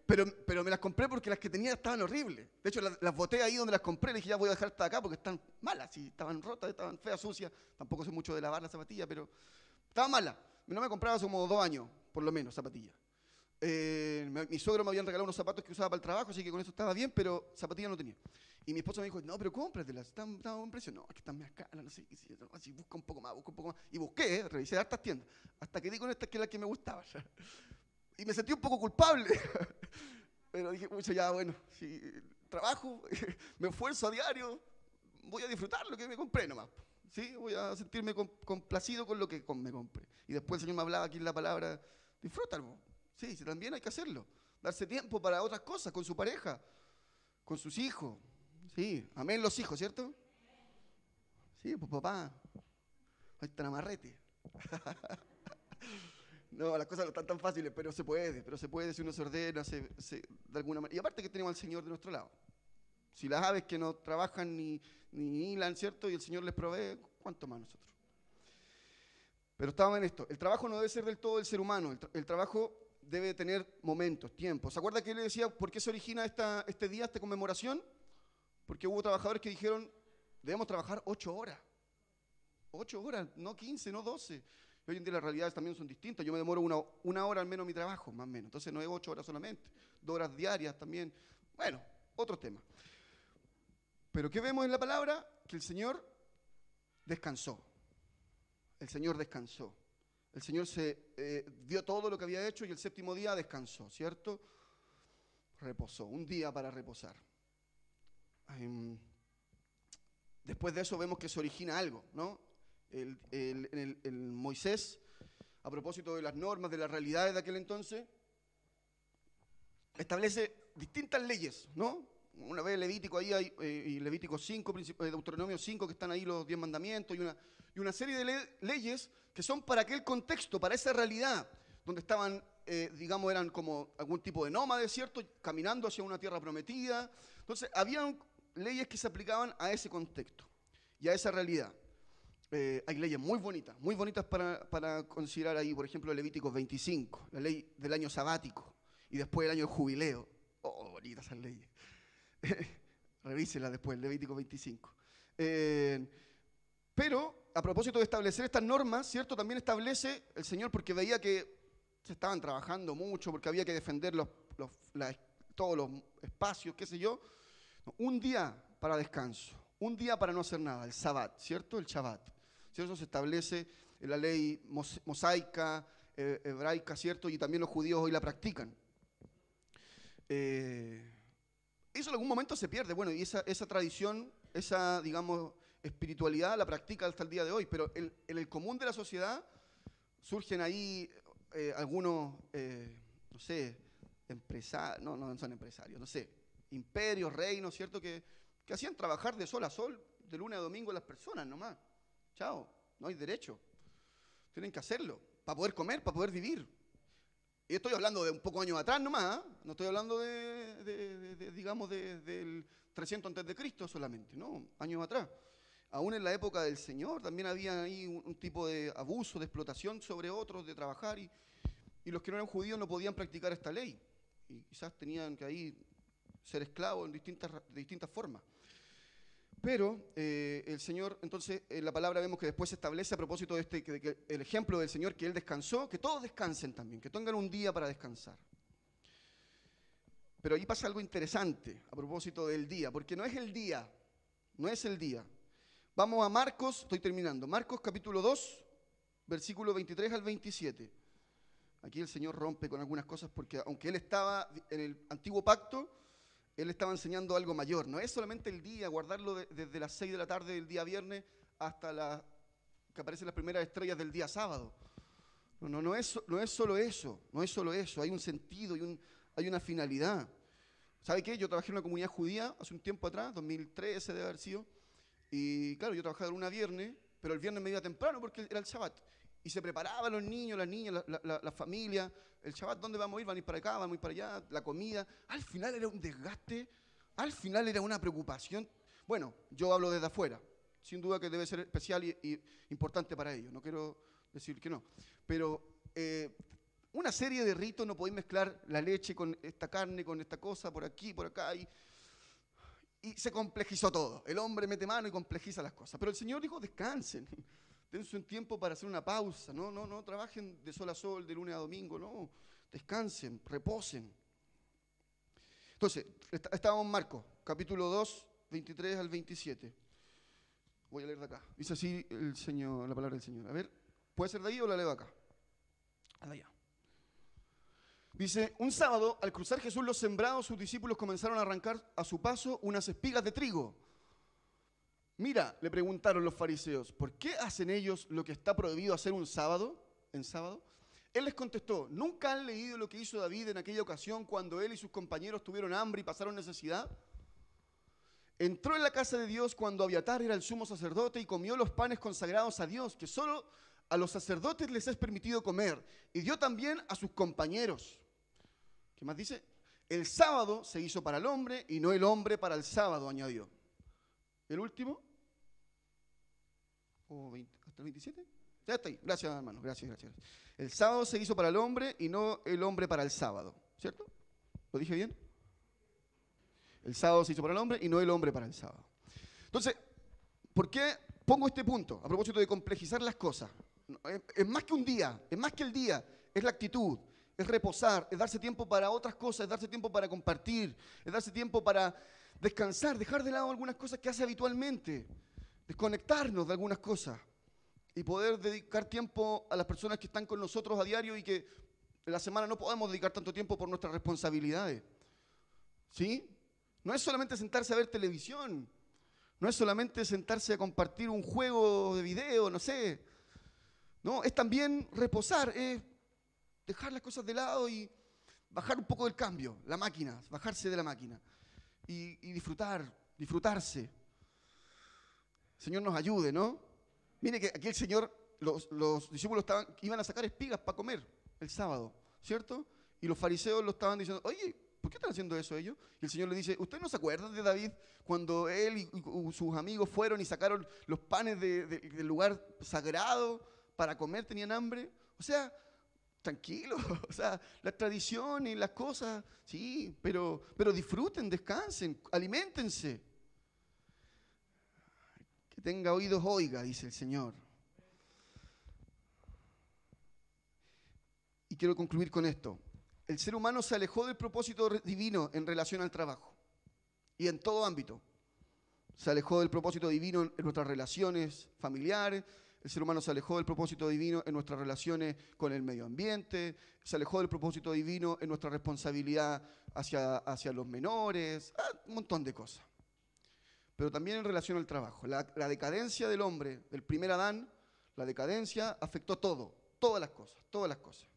Pero me las compré porque las que tenía estaban horribles. De hecho, las boté ahí donde las compré. Le dije, ya voy a dejar hasta acá porque están malas. Y estaban rotas, estaban feas, sucias. Tampoco sé mucho de lavar las zapatillas, pero estaban malas. No me compraba hace como 2 años, por lo menos, zapatillas. Mi suegro me habían regalado unos zapatos que usaba para el trabajo, así que con eso estaba bien, pero zapatillas no tenía. Y mi esposa me dijo, no, pero cómpratelas, están a buen precio. No, es que están más caras, no sé. Así, busca un poco más, busca un poco más. Y busqué, revisé hartas tiendas, hasta que di con esta que es la que me gustaba. Y me sentí un poco culpable. Pero dije, mucho ya, bueno, si trabajo, me esfuerzo a diario, voy a disfrutar lo que me compré nomás. ¿Sí? Voy a sentirme complacido con lo que me compré. Y después el Señor me hablaba aquí en la palabra, disfrútalo. Sí, también hay que hacerlo. Darse tiempo para otras cosas, con su pareja, con sus hijos. Sí, amén los hijos, ¿cierto? Sí, pues papá, ahí está amarrete. No, las cosas no están tan fáciles, pero se puede si uno se ordena, de alguna manera. Y aparte que tenemos al Señor de nuestro lado. Si las aves que no trabajan ni hilan, ¿cierto? Y el Señor les provee, ¿cuánto más nosotros? Pero estábamos en esto. El trabajo no debe ser del todo del ser humano. El trabajo debe tener momentos, tiempos. ¿Se acuerda que él le decía por qué se origina este día, esta conmemoración? Porque hubo trabajadores que dijeron, debemos trabajar 8 horas. 8 horas, no 15, no 12. Hoy en día las realidades también son distintas. Yo me demoro una hora al menos en mi trabajo, más o menos. Entonces no es 8 horas solamente, 2 horas diarias también. Bueno, otro tema. Pero ¿qué vemos en la palabra? Que el Señor descansó. El Señor descansó. El Señor vio todo lo que había hecho y el séptimo día descansó, ¿cierto? Reposó, un día para reposar. Después de eso vemos que se origina algo, ¿no? El Moisés, a propósito de las normas, de las realidades de aquel entonces, establece distintas leyes, ¿no? Una vez Levítico ahí hay, y Levítico 5, Deuteronomio 5, que están ahí los 10 mandamientos, y una serie de leyes que son para aquel contexto, para esa realidad, donde estaban, digamos, eran como algún tipo de nómades, ¿cierto? Caminando hacia una tierra prometida. Entonces, habían leyes que se aplicaban a ese contexto y a esa realidad. Hay leyes muy bonitas para considerar ahí, por ejemplo, Levítico 25, la ley del año sabático, y después el año del jubileo. Oh, bonitas esas leyes. Revísela después, Levítico 25. Pero, a propósito de establecer estas normas, ¿cierto? También establece el Señor, porque veía que se estaban trabajando mucho, porque había que defender todos los espacios, qué sé yo. Un día para descanso, un día para no hacer nada, el Sabbat, ¿cierto? El Shabbat. ¿Cierto? Eso se establece en la ley mosaica, hebraica, ¿cierto? Y también los judíos hoy la practican. Eso en algún momento se pierde, bueno, y esa tradición, esa, digamos, espiritualidad la practica hasta el día de hoy, pero en el común de la sociedad surgen ahí algunos, no sé, empresarios, no son empresarios, no sé, imperios, reinos, ¿cierto? Que hacían trabajar de sol a sol, de lunes a domingo a las personas nomás. Chao, no hay derecho. Tienen que hacerlo, para poder comer, para poder vivir. Y estoy hablando de un poco años atrás nomás, ¿eh? No estoy hablando digamos, del 300 antes de Cristo solamente, no, años atrás. Aún en la época del Señor también había ahí un tipo de abuso, de explotación sobre otros, de trabajar, y los que no eran judíos no podían practicar esta ley. Y quizás tenían que ahí ser esclavo de distintas formas. Pero el Señor, entonces, en la palabra vemos que después se establece a propósito de que el ejemplo del Señor, que Él descansó, que todos descansen también, que tengan un día para descansar. Pero ahí pasa algo interesante a propósito del día, porque no es el día, no es el día. Vamos a Marcos, estoy terminando, Marcos capítulo 2, versículo 23 al 27. Aquí el Señor rompe con algunas cosas porque aunque Él estaba en el antiguo pacto, Él estaba enseñando algo mayor. No es solamente el día, guardarlo desde las 6 de la tarde del día viernes hasta que aparecen las primeras estrellas del día sábado. No es solo eso, no es solo eso. Hay un sentido, hay una finalidad. ¿Sabe qué? Yo trabajé en una comunidad judía hace un tiempo atrás, 2013 debe haber sido. Y claro, yo trabajaba de lunes a viernes, pero el viernes me iba temprano porque era el Shabbat. Y se preparaban los niños, las niñas, la familia. El Shabbat, ¿dónde vamos a ir? Van a ir para acá, van a ir para allá, la comida. Al final era un desgaste, al final era una preocupación. Bueno, yo hablo desde afuera. Sin duda que debe ser especial y importante para ellos. No quiero decir que no. Pero una serie de ritos, no podéis mezclar la leche con esta carne, con esta cosa, por aquí, por acá. Y se complejizó todo. El hombre mete mano y complejiza las cosas. Pero el Señor dijo, descansen. Dense un tiempo para hacer una pausa, no trabajen de sol a sol, de lunes a domingo, no, descansen, reposen. Entonces, estábamos en Marcos, capítulo 2, 23 al 27. Voy a leer de acá. Dice así la palabra del Señor. A ver, ¿puede ser de ahí o la leo acá? De allá. Dice, un sábado, al cruzar Jesús los sembrados, sus discípulos comenzaron a arrancar a su paso unas espigas de trigo. Mira, le preguntaron los fariseos, ¿por qué hacen ellos lo que está prohibido hacer en sábado? Él les contestó, ¿nunca han leído lo que hizo David en aquella ocasión cuando él y sus compañeros tuvieron hambre y pasaron necesidad? Entró en la casa de Dios cuando Abiatar era el sumo sacerdote y comió los panes consagrados a Dios, que solo a los sacerdotes les es permitido comer, y dio también a sus compañeros. ¿Qué más dice? El sábado se hizo para el hombre y no el hombre para el sábado, añadió. ¿El último? ¿Hasta el 27? Ya está ahí. Gracias, hermano. Gracias. El sábado se hizo para el hombre y no el hombre para el sábado. ¿Cierto? ¿Lo dije bien? El sábado se hizo para el hombre y no el hombre para el sábado. Entonces, ¿por qué pongo este punto? A propósito de complejizar las cosas. Es más que un día, es más que el día, es la actitud, es reposar, es darse tiempo para otras cosas, es darse tiempo para compartir, es darse tiempo para descansar, dejar de lado algunas cosas que hace habitualmente, desconectarnos de algunas cosas y poder dedicar tiempo a las personas que están con nosotros a diario y que en la semana no podemos dedicar tanto tiempo por nuestras responsabilidades. ¿Sí? No es solamente sentarse a ver televisión, no es solamente sentarse a compartir un juego de video, no sé. No, es también reposar, es dejar las cosas de lado y bajar un poco del cambio, la máquina, bajarse de la máquina y disfrutarse. El Señor nos ayude, ¿no? Mire que aquí el Señor, los discípulos iban a sacar espigas para comer el sábado, ¿cierto? Y los fariseos lo estaban diciendo, oye, ¿por qué están haciendo eso ellos? Y el Señor le dice, ¿ustedes no se acuerdan de David cuando él y sus amigos fueron y sacaron los panes del lugar sagrado para comer, tenían hambre? O sea, tranquilo, o sea, las tradiciones, las cosas, sí, pero disfruten, descansen, aliméntense. Que tenga oídos, oiga, dice el Señor. Y quiero concluir con esto. El ser humano se alejó del propósito divino en relación al trabajo y en todo ámbito. Se alejó del propósito divino en nuestras relaciones familiares, el ser humano se alejó del propósito divino en nuestras relaciones con el medio ambiente, se alejó del propósito divino en nuestra responsabilidad hacia los menores, un montón de cosas. Pero también en relación al trabajo. La decadencia del hombre, del primer Adán, la decadencia afectó todas las cosas.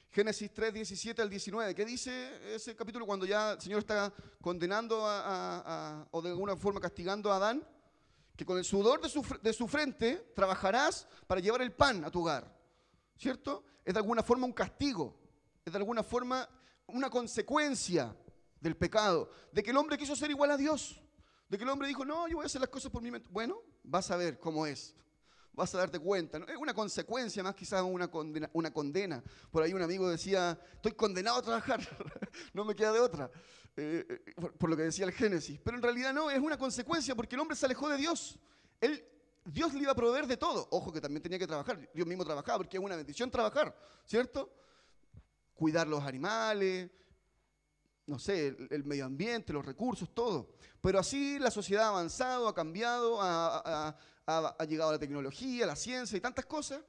Génesis 3, 17 al 19. ¿Qué dice ese capítulo cuando ya el Señor está condenando o de alguna forma castigando a Adán? Que con el sudor de su frente trabajarás para llevar el pan a tu hogar. ¿Cierto? Es de alguna forma un castigo. Es de alguna forma una consecuencia del pecado. De que el hombre quiso ser igual a Dios. De que el hombre dijo, no, yo voy a hacer las cosas por mi mente. Bueno, vas a ver cómo es. vas a darte cuenta, ¿no? Es una consecuencia más quizás una condena. Por ahí un amigo decía, estoy condenado a trabajar, no me queda de otra, por lo que decía el Génesis. Pero en realidad no, es una consecuencia porque el hombre se alejó de Dios. Dios le iba a proveer de todo. Ojo que también tenía que trabajar, Dios mismo trabajaba porque es una bendición trabajar, ¿cierto? Cuidar los animales, no sé, el medio ambiente, los recursos, todo. Pero así la sociedad ha avanzado, ha cambiado, ha llegado a la tecnología, la ciencia y tantas cosas.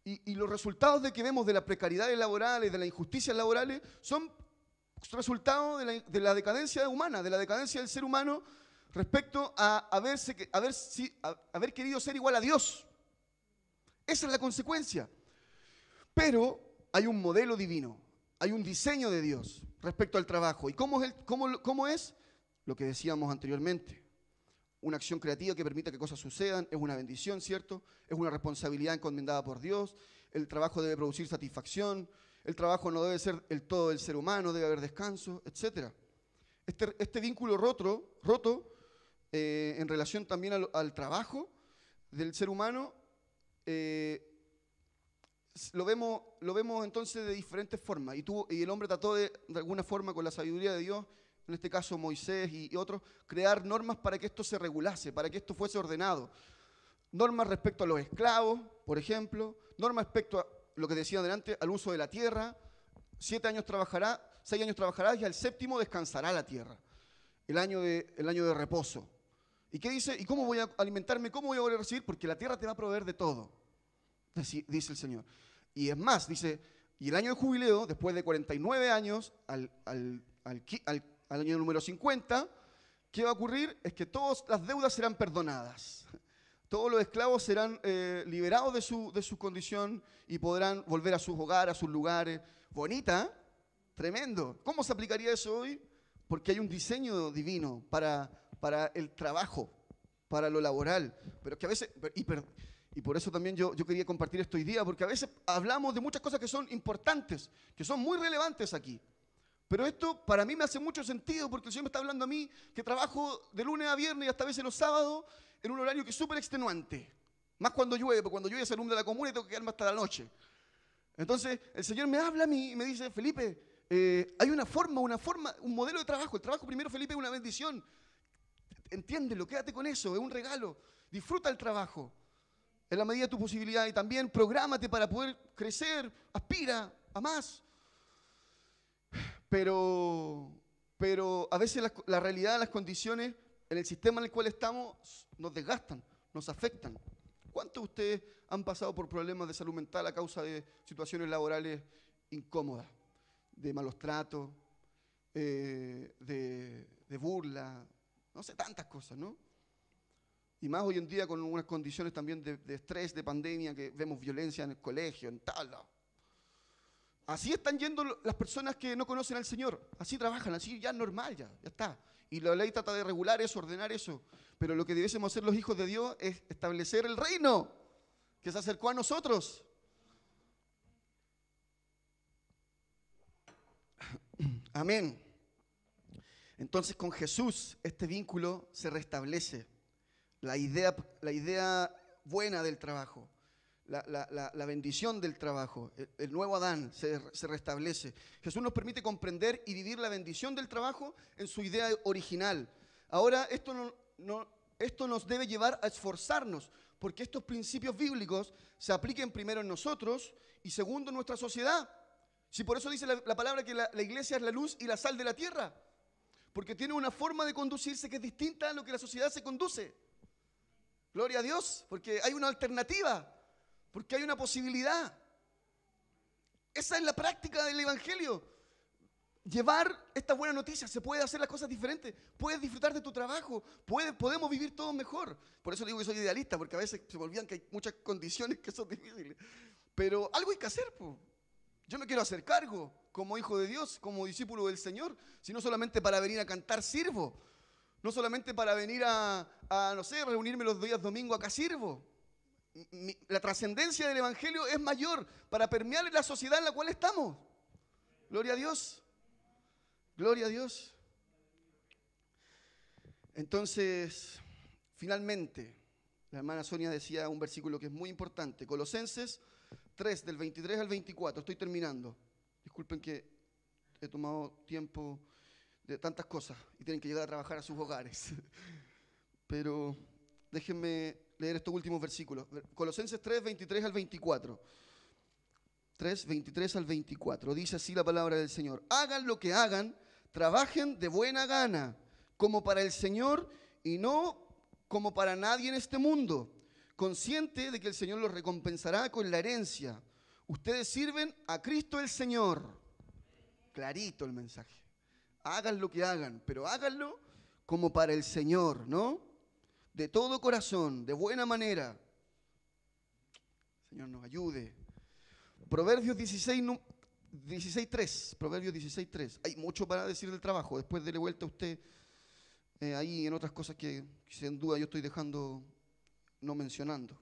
Y los resultados de que vemos de las precariedades laborales, de las injusticias laborales, son resultados de la decadencia humana, de la decadencia del ser humano respecto a haber querido ser igual a Dios. Esa es la consecuencia. Pero hay un modelo divino, hay un diseño de Dios respecto al trabajo. ¿Y cómo es? Lo que decíamos anteriormente. Una acción creativa que permita que cosas sucedan, es una bendición, ¿cierto? Es una responsabilidad encomendada por Dios. El trabajo debe producir satisfacción. El trabajo no debe ser el todo del ser humano, debe haber descanso, etc. Este vínculo roto en relación también al trabajo del ser humano, lo vemos entonces de diferentes formas. Y el hombre trató de alguna forma, con la sabiduría de Dios, en este caso Moisés y otros, crear normas para que esto se regulase, para que esto fuese ordenado. Normas respecto a los esclavos, por ejemplo, normas respecto a lo que decía adelante, al uso de la tierra. 6 años trabajará y al 7º descansará la tierra, el año de reposo. ¿Y qué dice? ¿Y cómo voy a alimentarme? ¿Cómo voy a recibir? Porque la tierra te va a proveer de todo, dice el Señor. Y es más, dice, y el año de jubileo, después de 49 años, al año número 50, ¿qué va a ocurrir? Es que todas las deudas serán perdonadas. Todos los esclavos serán liberados de su condición y podrán volver a sus hogares, a sus lugares. Bonita, tremendo. ¿Cómo se aplicaría eso hoy? Porque hay un diseño divino para el trabajo, para lo laboral. Pero que a veces, y por eso también yo quería compartir esto hoy día, porque a veces hablamos de muchas cosas que son importantes, que son muy relevantes aquí. Pero esto para mí me hace mucho sentido porque el Señor me está hablando a mí que trabajo de lunes a viernes y hasta a veces los sábados en un horario que es súper extenuante. Más cuando llueve, porque cuando llueve se alumbra la comuna y tengo que quedarme hasta la noche. Entonces el Señor me habla a mí y me dice, Felipe, hay una forma, un modelo de trabajo. El trabajo primero, Felipe, es una bendición. Entiéndelo, quédate con eso, es un regalo. Disfruta el trabajo en la medida de tu posibilidad y también prográmate para poder crecer, aspira a más. Pero a veces la realidad, las condiciones en el sistema en el cual estamos nos desgastan, nos afectan. ¿Cuántos de ustedes han pasado por problemas de salud mental a causa de situaciones laborales incómodas, de malos tratos, de burla, no sé, tantas cosas, ¿no? Y más hoy en día con unas condiciones también de estrés, de pandemia, que vemos violencia en el colegio, en tal lado. Así están yendo las personas que no conocen al Señor. Así trabajan, así ya es normal, ya está. Y la ley trata de regular eso, ordenar eso. Pero lo que debiésemos hacer los hijos de Dios es establecer el reino que se acercó a nosotros. Amén. Entonces con Jesús este vínculo se restablece. La idea buena del trabajo. La bendición del trabajo, el nuevo Adán se restablece. Jesús nos permite comprender y vivir la bendición del trabajo en su idea original. Ahora, esto nos debe llevar a esforzarnos, porque estos principios bíblicos se apliquen primero en nosotros y segundo en nuestra sociedad. Si por eso dice la palabra que la iglesia es la luz y la sal de la tierra, porque tiene una forma de conducirse que es distinta a lo que la sociedad se conduce. Gloria a Dios, porque hay una alternativa. Porque hay una posibilidad. Esa es la práctica del Evangelio. Llevar esta buena noticia. Se puede hacer las cosas diferentes. Puedes disfrutar de tu trabajo. Podemos vivir todos mejor. Por eso digo que soy idealista, porque a veces se me olvidan que hay muchas condiciones que son difíciles. Pero algo hay que hacer, po. Yo me quiero hacer cargo como hijo de Dios, como discípulo del Señor, sino solamente para venir a cantar sirvo. No solamente para venir no sé, reunirme los días domingo acá sirvo. La trascendencia del Evangelio es mayor para permear en la sociedad en la cual estamos. Gloria a Dios. Gloria a Dios. Entonces, finalmente, La hermana Sonia decía un versículo que es muy importante. Colosenses 3, del 23 al 24. Estoy terminando. Disculpen que he tomado tiempo de tantas cosas y tienen que llegar a trabajar a sus hogares. Pero déjenme leer estos últimos versículos. Colosenses 3, 23 al 24. 3, 23 al 24. Dice así la palabra del Señor. Hagan lo que hagan, trabajen de buena gana, como para el Señor y no como para nadie en este mundo, consciente de que el Señor los recompensará con la herencia. Ustedes sirven a Cristo el Señor. Clarito el mensaje. Hagan lo que hagan, pero háganlo como para el Señor, ¿no? De todo corazón, de buena manera. Señor nos ayude. Proverbios 16:3. Proverbios 16:3. Hay mucho para decir del trabajo. Después dele vuelta a usted ahí en otras cosas que sin duda yo estoy dejando no mencionando.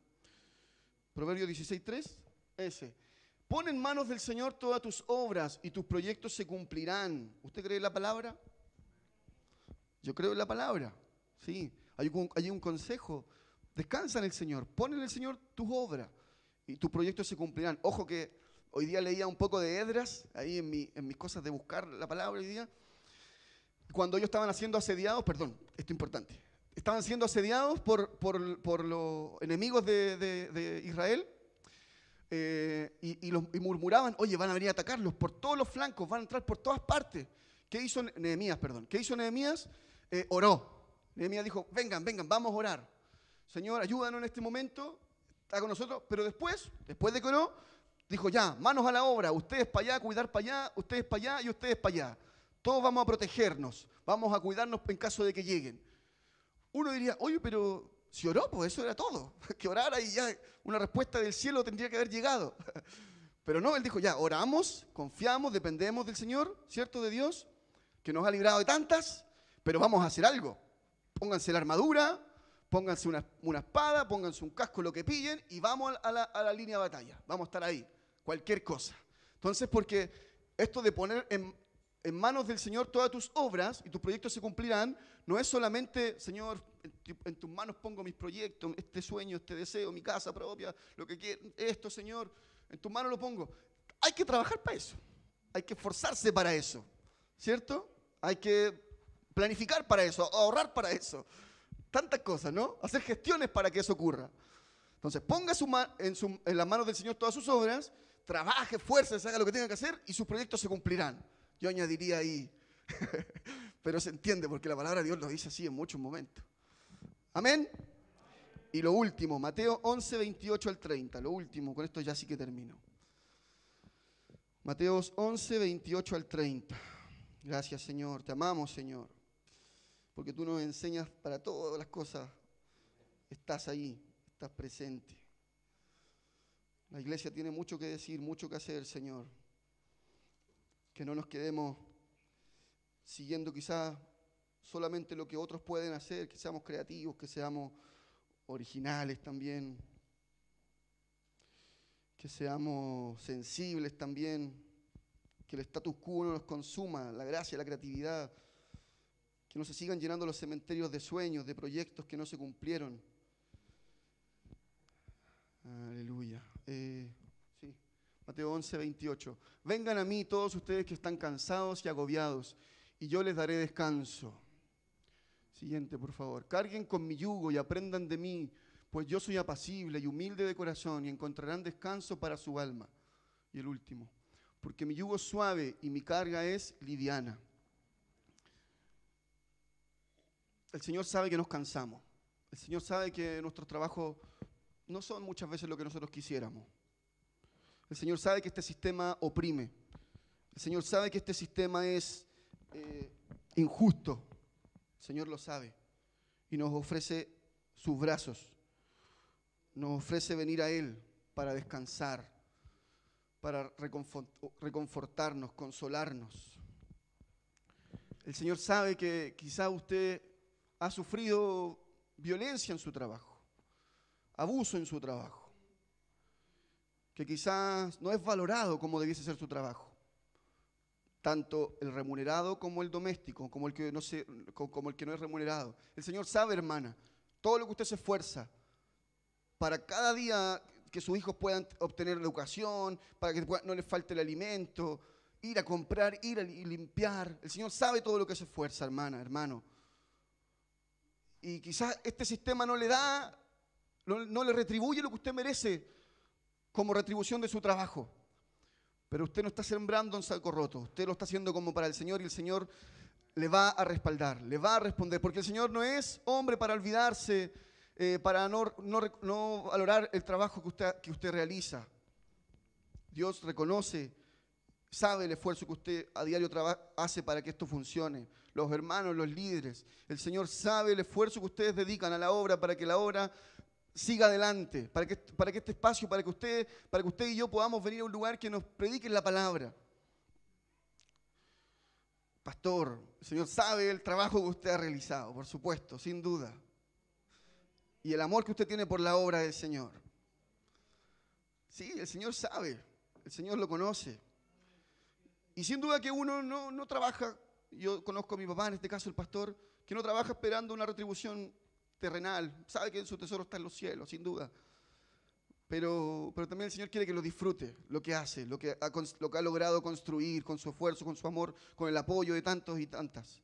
Proverbios 16:3. Ese. Pon en manos del Señor todas tus obras y tus proyectos se cumplirán. ¿Usted cree en la palabra? Yo creo en la palabra. Sí. Hay un consejo. Descansa en el Señor. Pon en el Señor tus obras y tus proyectos se cumplirán. Ojo que hoy día leía un poco de Esdras, ahí en mis cosas de buscar la palabra hoy día. Cuando ellos estaban siendo asediados, perdón, esto es importante, estaban siendo asediados por los enemigos de Israel y murmuraban, oye, van a venir a atacarlos por todos los flancos, van a entrar por todas partes. ¿Qué hizo Nehemías? ¿Qué hizo Nehemías? Oró. Nehemías dijo, vengan, vamos a orar. Señor, ayúdanos en este momento, está con nosotros, pero después de que oró, dijo ya, manos a la obra, ustedes para allá, cuidar para allá, ustedes para allá y ustedes para allá. Todos vamos a protegernos, vamos a cuidarnos en caso de que lleguen. Uno diría, oye, pero si oró, pues eso era todo. Que orara y ya una respuesta del cielo tendría que haber llegado. Pero no, él dijo, ya, oramos, confiamos, dependemos del Señor, ¿cierto? De Dios, que nos ha librado de tantas, pero vamos a hacer algo. Pónganse la armadura, pónganse una espada, pónganse un casco, lo que pillen, y vamos a la línea de batalla. Vamos a estar ahí, cualquier cosa. Entonces, porque esto de poner en manos del Señor todas tus obras y tus proyectos se cumplirán, no es solamente, Señor, en tus manos pongo mis proyectos, este sueño, este deseo, mi casa propia, lo que quiero, esto, Señor, en tus manos lo pongo. Hay que trabajar para eso, hay que esforzarse para eso, ¿cierto? Hay que planificar para eso, ahorrar para eso. Tantas cosas, ¿no? Hacer gestiones para que eso ocurra. Entonces, ponga en las manos del Señor todas sus obras, trabaje, esfuerce, haga lo que tenga que hacer y sus proyectos se cumplirán. Yo añadiría ahí, pero se entiende porque la palabra de Dios lo dice así en muchos momentos. Amén. Y lo último, Mateo 11, 28 al 30. Lo último, con esto ya sí que termino. Mateo 11, 28 al 30. Gracias, Señor. Te amamos, Señor. Porque tú nos enseñas para todas las cosas. Estás ahí, estás presente. La iglesia tiene mucho que decir, mucho que hacer, Señor. Que no nos quedemos siguiendo quizás solamente lo que otros pueden hacer, que seamos creativos, que seamos originales también, que seamos sensibles también, que el status quo no nos consuma, la gracia, la creatividad, que no se sigan llenando los cementerios de sueños, de proyectos que no se cumplieron. Aleluya. Sí, Mateo 11, 28. Vengan a mí todos ustedes que están cansados y agobiados, y yo les daré descanso. Siguiente, por favor. Carguen con mi yugo y aprendan de mí, pues yo soy apacible y humilde de corazón, y encontrarán descanso para su alma. Y el último. Porque mi yugo es suave y mi carga es liviana. El Señor sabe que nos cansamos. El Señor sabe que nuestros trabajos no son muchas veces lo que nosotros quisiéramos. El Señor sabe que este sistema oprime. El Señor sabe que este sistema es injusto. El Señor lo sabe. Y nos ofrece sus brazos. Nos ofrece venir a Él para descansar, para reconfortarnos, consolarnos. El Señor sabe que quizá usted ha sufrido violencia en su trabajo, abuso en su trabajo, que quizás no es valorado como debiese ser su trabajo, tanto el remunerado como el doméstico, como el que no es remunerado. El Señor sabe, hermana, todo lo que usted se esfuerza, para cada día que sus hijos puedan obtener educación, para que no les falte el alimento, ir a comprar, ir a limpiar. El Señor sabe todo lo que se esfuerza, hermana, hermano. Y quizás este sistema no le da, no le retribuye lo que usted merece como retribución de su trabajo. Pero usted no está sembrando en saco roto, usted lo está haciendo como para el Señor y el Señor le va a respaldar, le va a responder, porque el Señor no es hombre para olvidarse, para no valorar el trabajo que usted realiza. Dios reconoce, sabe el esfuerzo que usted a diario hace para que esto funcione. Los hermanos, los líderes, el Señor sabe el esfuerzo que ustedes dedican a la obra para que la obra siga adelante, para que este espacio, para que usted y yo podamos venir a un lugar que nos prediquen la palabra. Pastor, el Señor sabe el trabajo que usted ha realizado, por supuesto, sin duda. Y el amor que usted tiene por la obra del Señor. Sí, el Señor sabe, el Señor lo conoce. Y sin duda que uno no trabaja, yo conozco a mi papá, en este caso el pastor, que no trabaja esperando una retribución terrenal. Sabe que en su tesoro está en los cielos, sin duda. Pero también el Señor quiere que lo disfrute, lo que hace, lo que ha logrado construir con su esfuerzo, con su amor, con el apoyo de tantos y tantas.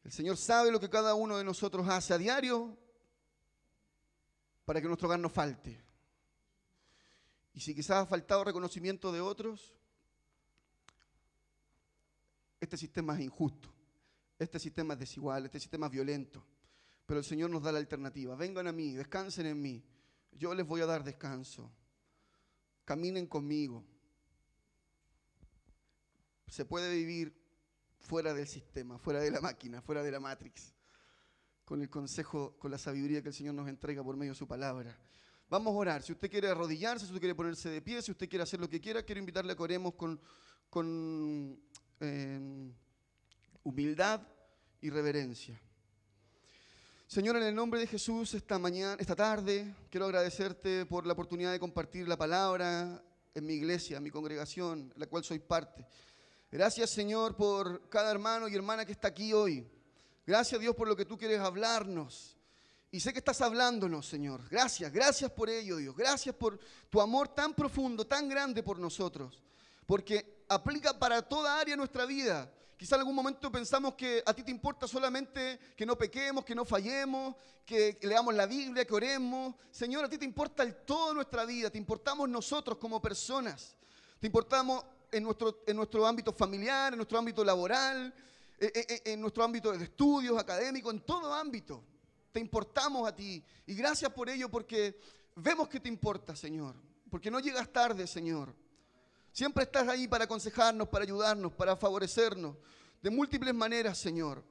El Señor sabe lo que cada uno de nosotros hace a diario para que nuestro hogar no falte. Y si quizás ha faltado reconocimiento de otros, este sistema es injusto, este sistema es desigual, este sistema es violento. Pero el Señor nos da la alternativa. Vengan a mí, descansen en mí. Yo les voy a dar descanso. Caminen conmigo. Se puede vivir fuera del sistema, fuera de la máquina, fuera de la Matrix, con el consejo, con la sabiduría que el Señor nos entrega por medio de su palabra. Vamos a orar. Si usted quiere arrodillarse, si usted quiere ponerse de pie, si usted quiere hacer lo que quiera, quiero invitarle a que oremos con humildad y reverencia. Señor, en el nombre de Jesús, esta tarde, quiero agradecerte por la oportunidad de compartir la palabra en mi iglesia, en mi congregación, en la cual soy parte. Gracias, Señor, por cada hermano y hermana que está aquí hoy. Gracias, Dios, por lo que tú quieres hablarnos. Y sé que estás hablándonos, Señor. Gracias por ello, Dios. Gracias por tu amor tan profundo, tan grande por nosotros. Porque aplica para toda área de nuestra vida. Quizá en algún momento pensamos que a ti te importa solamente que no pequemos, que no fallemos, que leamos la Biblia, que oremos. Señor, a ti te importa el todo de nuestra vida, te importamos nosotros como personas, te importamos en nuestro ámbito familiar, en nuestro ámbito laboral, en nuestro ámbito de estudios, académicos, en todo ámbito. Te importamos a ti y gracias por ello porque vemos que te importa, Señor, porque no llegas tarde, Señor. Siempre estás ahí para aconsejarnos, para ayudarnos, para favorecernos de múltiples maneras, Señor.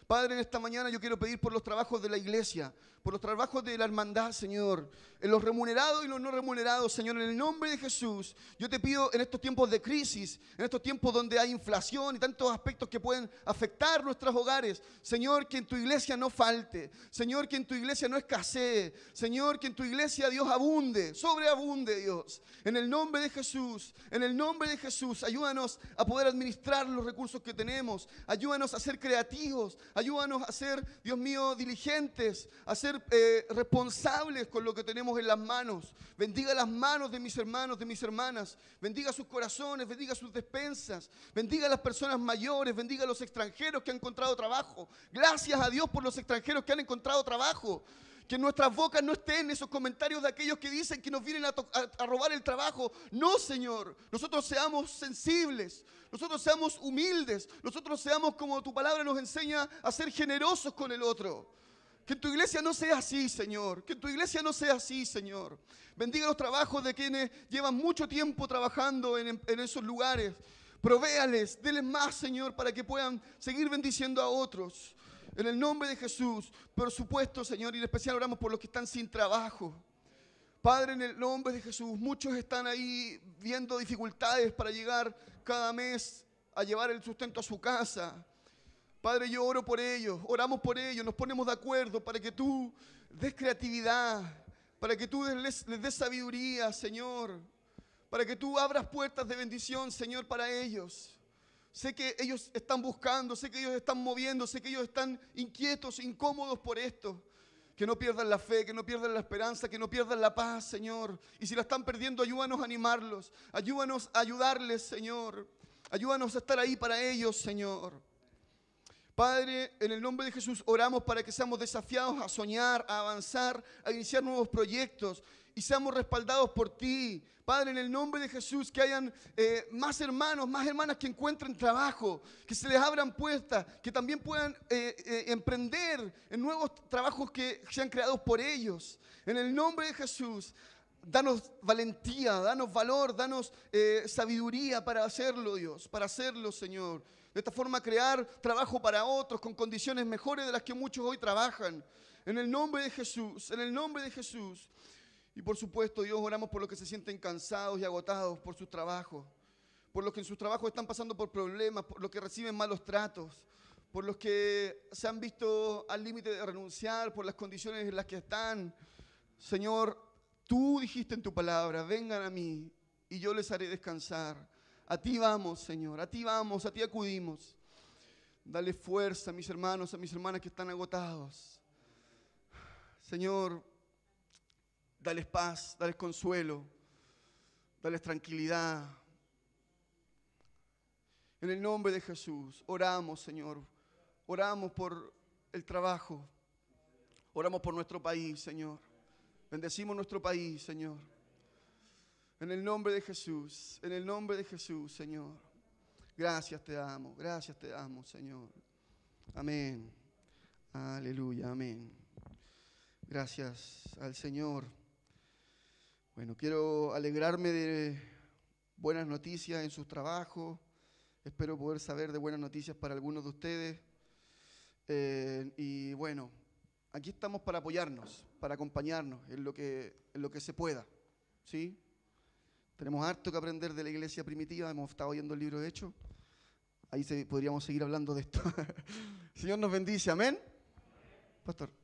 Padre, en esta mañana yo quiero pedir por los trabajos de la iglesia, por los trabajos de la hermandad, Señor, en los remunerados y los no remunerados, Señor, en el nombre de Jesús. Yo te pido en estos tiempos de crisis, en estos tiempos donde hay inflación y tantos aspectos que pueden afectar nuestros hogares, Señor, que en tu iglesia no falte, Señor, que en tu iglesia no escasee, Señor, que en tu iglesia, Dios, abunde, sobreabunde, Dios. En el nombre de Jesús, ayúdanos a poder administrar los recursos que tenemos, ayúdanos a ser creativos, ayúdanos a ser, Dios mío, diligentes, a ser responsables con lo que tenemos en las manos. Bendiga las manos de mis hermanos, de mis hermanas. Bendiga sus corazones, bendiga sus despensas. Bendiga a las personas mayores, bendiga a los extranjeros que han encontrado trabajo. Gracias a Dios por los extranjeros que han encontrado trabajo. Que en nuestras bocas no estén esos comentarios de aquellos que dicen que nos vienen a robar el trabajo. No, Señor. Nosotros seamos sensibles. Nosotros seamos humildes. Nosotros seamos, como tu palabra nos enseña, a ser generosos con el otro. Que en tu iglesia no sea así, Señor. Que en tu iglesia no sea así, Señor. Bendiga los trabajos de quienes llevan mucho tiempo trabajando en esos lugares. Provéales, denles más, Señor, para que puedan seguir bendiciendo a otros. En el nombre de Jesús, por supuesto, Señor, y en especial oramos por los que están sin trabajo. Padre, en el nombre de Jesús, muchos están ahí viendo dificultades para llegar cada mes a llevar el sustento a su casa. Padre, yo oro por ellos, oramos por ellos, nos ponemos de acuerdo para que tú des creatividad, para que tú les des sabiduría, Señor, para que tú abras puertas de bendición, Señor, para ellos. Sé que ellos están buscando, sé que ellos están moviendo, sé que ellos están inquietos, incómodos por esto. que no pierdan la fe, que no pierdan la esperanza, que no pierdan la paz, Señor. Y si la están perdiendo, ayúdanos a animarlos, ayúdanos a ayudarles, Señor. Ayúdanos a estar ahí para ellos, Señor. Padre, en el nombre de Jesús oramos para que seamos desafiados a soñar, a avanzar, a iniciar nuevos proyectos y seamos respaldados por ti. Padre, en el nombre de Jesús, que hayan más hermanos, más hermanas que encuentren trabajo, que se les abran puertas, que también puedan emprender en nuevos trabajos que sean creados por ellos. En el nombre de Jesús, danos valentía, danos valor, danos sabiduría para hacerlo, Dios, para hacerlo, Señor. De esta forma crear trabajo para otros con condiciones mejores de las que muchos hoy trabajan. En el nombre de Jesús, en el nombre de Jesús. Y por supuesto, Dios, oramos por los que se sienten cansados y agotados por sus trabajos, por los que en sus trabajos están pasando por problemas, por los que reciben malos tratos, por los que se han visto al límite de renunciar, por las condiciones en las que están. Señor, tú dijiste en tu palabra, vengan a mí y yo les haré descansar. A ti vamos, Señor, a ti vamos, a ti acudimos. Dale fuerza a mis hermanos, a mis hermanas que están agotados. Señor, dales paz, dales consuelo, dales tranquilidad. En el nombre de Jesús, oramos, Señor. Oramos por el trabajo. Oramos por nuestro país, Señor. Bendecimos nuestro país, Señor. En el nombre de Jesús, en el nombre de Jesús, Señor. Gracias te damos, Señor. Amén. Aleluya, amén. Gracias al Señor. Bueno, quiero alegrarme de buenas noticias en sus trabajos. Espero poder saber de buenas noticias para algunos de ustedes. Y bueno, aquí estamos para apoyarnos, para acompañarnos en lo que se pueda, ¿sí? Tenemos harto que aprender de la iglesia primitiva, hemos estado oyendo el libro de Hechos. Ahí podríamos seguir hablando de esto. El Señor nos bendice, amén. Pastor.